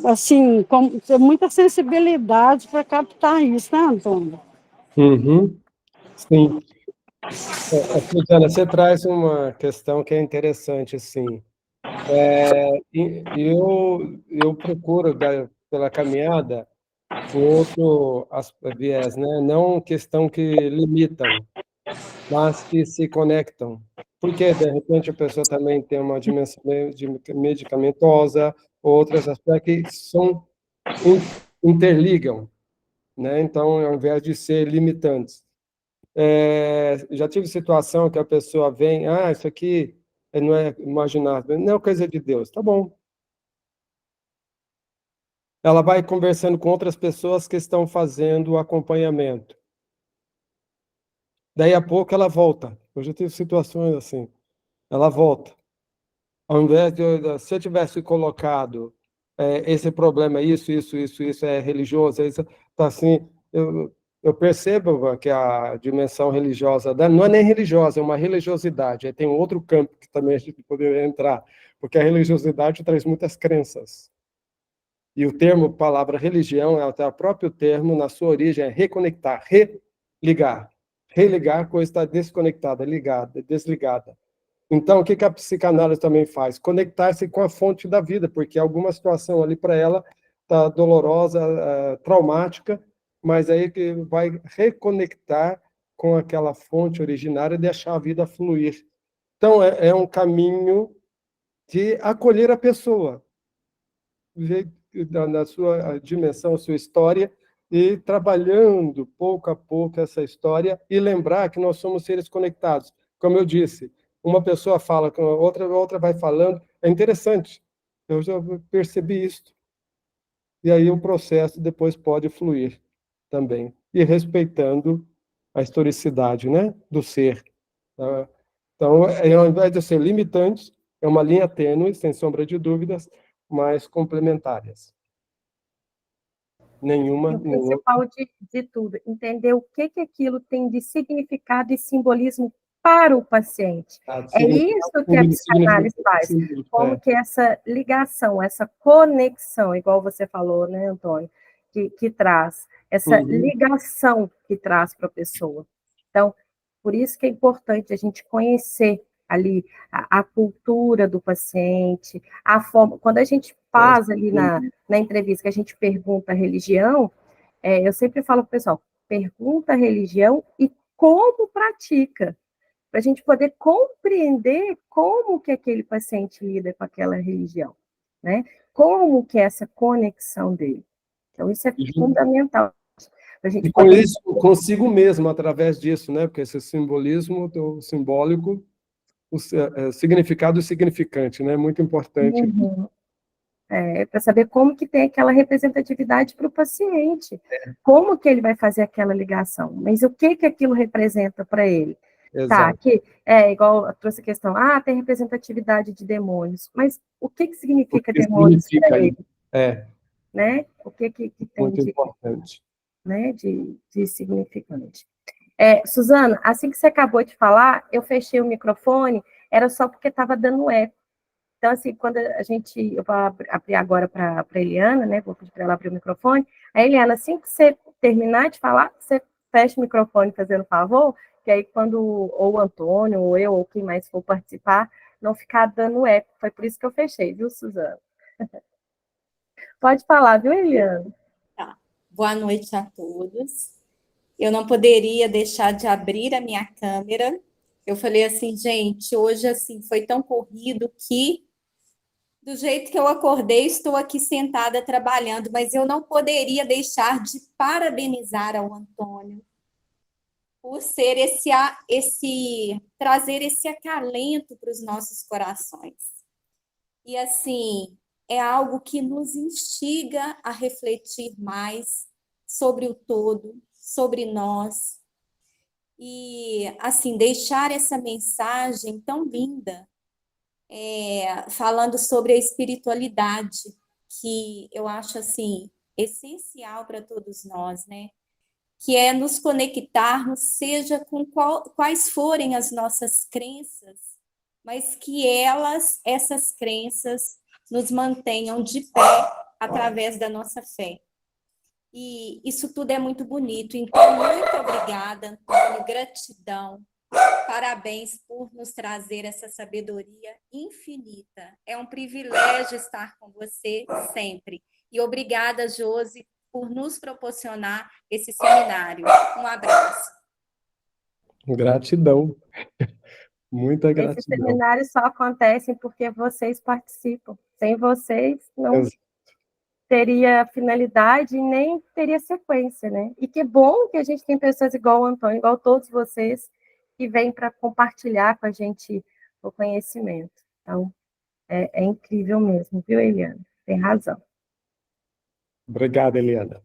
assim, ter muita sensibilidade para captar isso, né, Antônio? Sim. Suzana, você traz uma questão que é interessante, assim. Eu procuro, pela caminhada, um outro viés, né? Não questão que limitam, mas que se conectam. Porque, de repente, a pessoa também tem uma dimensão medicamentosa, outros aspectos que interligam, né? Então, ao invés de ser limitantes. Já tive situação que a pessoa vem, isso aqui não é imaginável, não é coisa de Deus. Tá bom. Ela vai conversando com outras pessoas que estão fazendo o acompanhamento. Daí a pouco ela volta. Eu já tive situações assim. Ela volta. Ao invés se eu tivesse colocado esse problema, isso é religioso, isso tá assim, eu percebo que a dimensão religiosa não é nem religiosa, é uma religiosidade. Aí tem um outro campo que também a gente poderia entrar, porque a religiosidade traz muitas crenças. E o termo, palavra religião, até o próprio termo, na sua origem, é reconectar, religar. Religar, a coisa está desconectada, ligada, desligada. Então, o que a psicanálise também faz? Conectar-se com a fonte da vida, porque alguma situação ali para ela está dolorosa, traumática, mas aí que vai reconectar com aquela fonte originária e deixar a vida fluir. Então, é um caminho de acolher a pessoa, na sua dimensão, sua história, e trabalhando pouco a pouco essa história e lembrar que nós somos seres conectados. Como eu disse, uma pessoa fala com a outra vai falando, é interessante. Eu já percebi isso. E aí o processo depois pode fluir também, e respeitando a historicidade, né, do ser. Tá? Então, ao invés de ser limitantes, é uma linha tênue, sem sombra de dúvidas, mas complementares. Nenhuma. O principal de tudo, entender o que aquilo tem de significado e simbolismo para o paciente. É isso que a psicanálise faz. Como que essa ligação, essa conexão, igual você falou, né, Antônio, que traz, essa ligação que traz para a pessoa. Então, por isso que é importante a gente conhecer ali a cultura do paciente, a forma. Quando a gente faz ali na entrevista que a gente pergunta a religião, eu sempre falo para o pessoal, pergunta a religião e como pratica, para a gente poder compreender como que aquele paciente lida com aquela religião, né? Como que é essa conexão dele. Então, isso é fundamental. A gente e com isso, consigo mesmo, através disso, né? Porque esse simbolismo, o simbólico, o significado significante, né? Muito importante. Para saber como que tem aquela representatividade para o paciente, como que ele vai fazer aquela ligação, mas o que aquilo representa para ele. Tá, que igual eu trouxe a questão, tem representatividade de demônios, mas o que significa demônios para ele? Né? O que tem muito importante. Né, de significante. Suzana, assim que você acabou de falar, eu fechei o microfone, era só porque estava dando eco. Então, assim, quando eu vou abrir agora para a Eliana, né? Vou pedir para ela abrir o microfone. A Eliana, assim que você terminar de falar, você fecha o microfone fazendo favor, que aí quando ou o Antônio, ou eu, ou quem mais for participar, não ficar dando eco. Foi por isso que eu fechei, viu, Suzana? Pode falar, viu, Eliana? Tá. Boa noite a todos. Eu não poderia deixar de abrir a minha câmera. Eu falei assim, gente, hoje assim foi tão corrido que do jeito que eu acordei, estou aqui sentada trabalhando, mas eu não poderia deixar de parabenizar ao Antônio por ser trazer esse acalento para os nossos corações. E, assim, é algo que nos instiga a refletir mais sobre o todo, sobre nós. E, assim, deixar essa mensagem tão linda, falando sobre a espiritualidade, que eu acho, assim, essencial para todos nós, né? Que é nos conectarmos, seja com quais forem as nossas crenças, mas que essas crenças, nos mantenham de pé através da nossa fé. E isso tudo é muito bonito. Então, muito obrigada, Antônio, gratidão. Parabéns por nos trazer essa sabedoria infinita. É um privilégio estar com você sempre. E obrigada, Josi, por nos proporcionar esse seminário. Um abraço. Gratidão. Muita Esses gratidão. seminários só acontecem porque vocês participam. Sem vocês, não teria finalidade e nem teria sequência, né? E que bom que a gente tem pessoas igual o Antônio, igual todos vocês, que vêm para compartilhar com a gente o conhecimento. Então, é incrível mesmo, viu, Eliana? Tem razão. Obrigado, Eliana.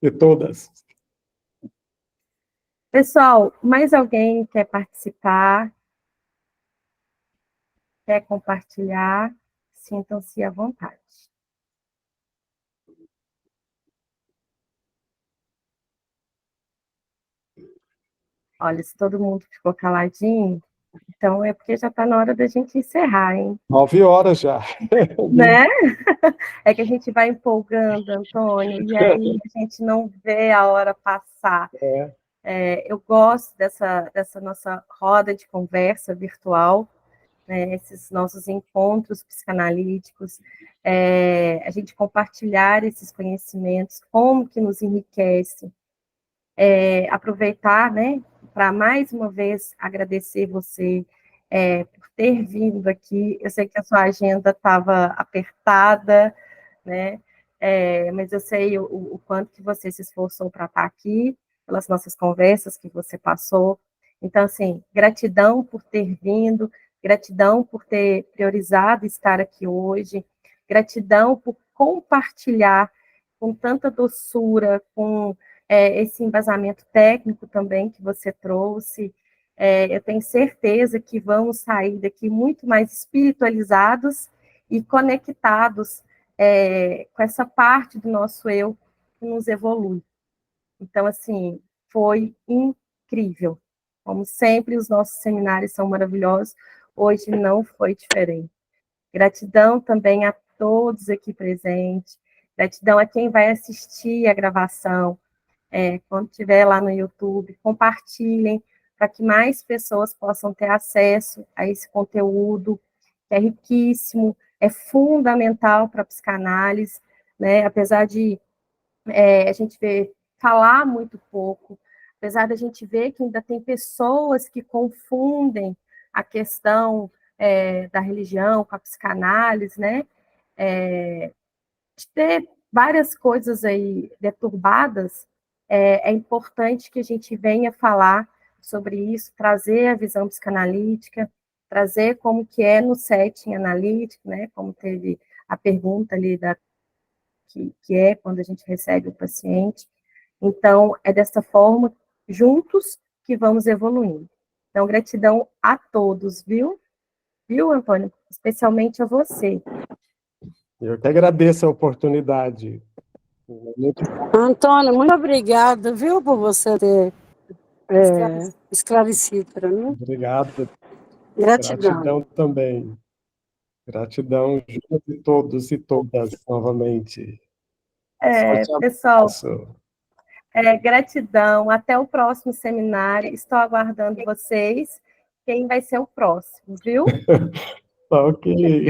E todas. Pessoal, mais alguém quer participar? Quer compartilhar? Sintam-se à vontade. Olha, se todo mundo ficou caladinho, então é porque já está na hora da gente encerrar, hein? 9 horas já. Né? É que a gente vai empolgando, Antônio, e aí a gente não vê a hora passar. Eu gosto dessa nossa roda de conversa virtual, né, esses nossos encontros psicanalíticos, a gente compartilhar esses conhecimentos, como que nos enriquece, aproveitar, né, para mais uma vez agradecer você por ter vindo aqui. Eu sei que a sua agenda estava apertada, né, mas eu sei o quanto que você se esforçou para estar aqui, pelas nossas conversas que você passou. Então, assim, gratidão por ter vindo, gratidão por ter priorizado estar aqui hoje, gratidão por compartilhar com tanta doçura, com esse embasamento técnico também que você trouxe. Eu tenho certeza que vamos sair daqui muito mais espiritualizados e conectados com essa parte do nosso eu que nos evolui. Então, assim, foi incrível. Como sempre, os nossos seminários são maravilhosos. Hoje não foi diferente. Gratidão também a todos aqui presentes. Gratidão a quem vai assistir a gravação. Quando estiver lá no YouTube, compartilhem para que mais pessoas possam ter acesso a esse conteúdo, que é riquíssimo, é fundamental para a psicanálise, né? Apesar de a gente falar muito pouco, apesar da gente ver que ainda tem pessoas que confundem a questão da religião com a psicanálise, né? De ter várias coisas aí deturbadas, é importante que a gente venha falar sobre isso, trazer a visão psicanalítica, trazer como que é no setting analítico, né? Como teve a pergunta ali que é quando a gente recebe o paciente. Então, é dessa forma, juntos, que vamos evoluindo. Então, gratidão a todos, viu? Viu, Antônio? Especialmente a você. Eu que agradeço a oportunidade. Antônio, muito obrigada, viu, por você ter esclarecido para mim. Obrigado. Gratidão. Gratidão também. Gratidão de todos e todas, novamente. Pessoal, gratidão. Até o próximo seminário. Estou aguardando vocês. Quem vai ser o próximo, viu? Ok.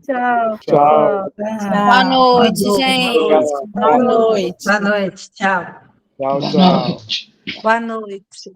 Tchau. Tchau. Boa noite, gente. Boa noite. Boa noite, tchau. Tchau, Boa tchau. noite. Boa noite.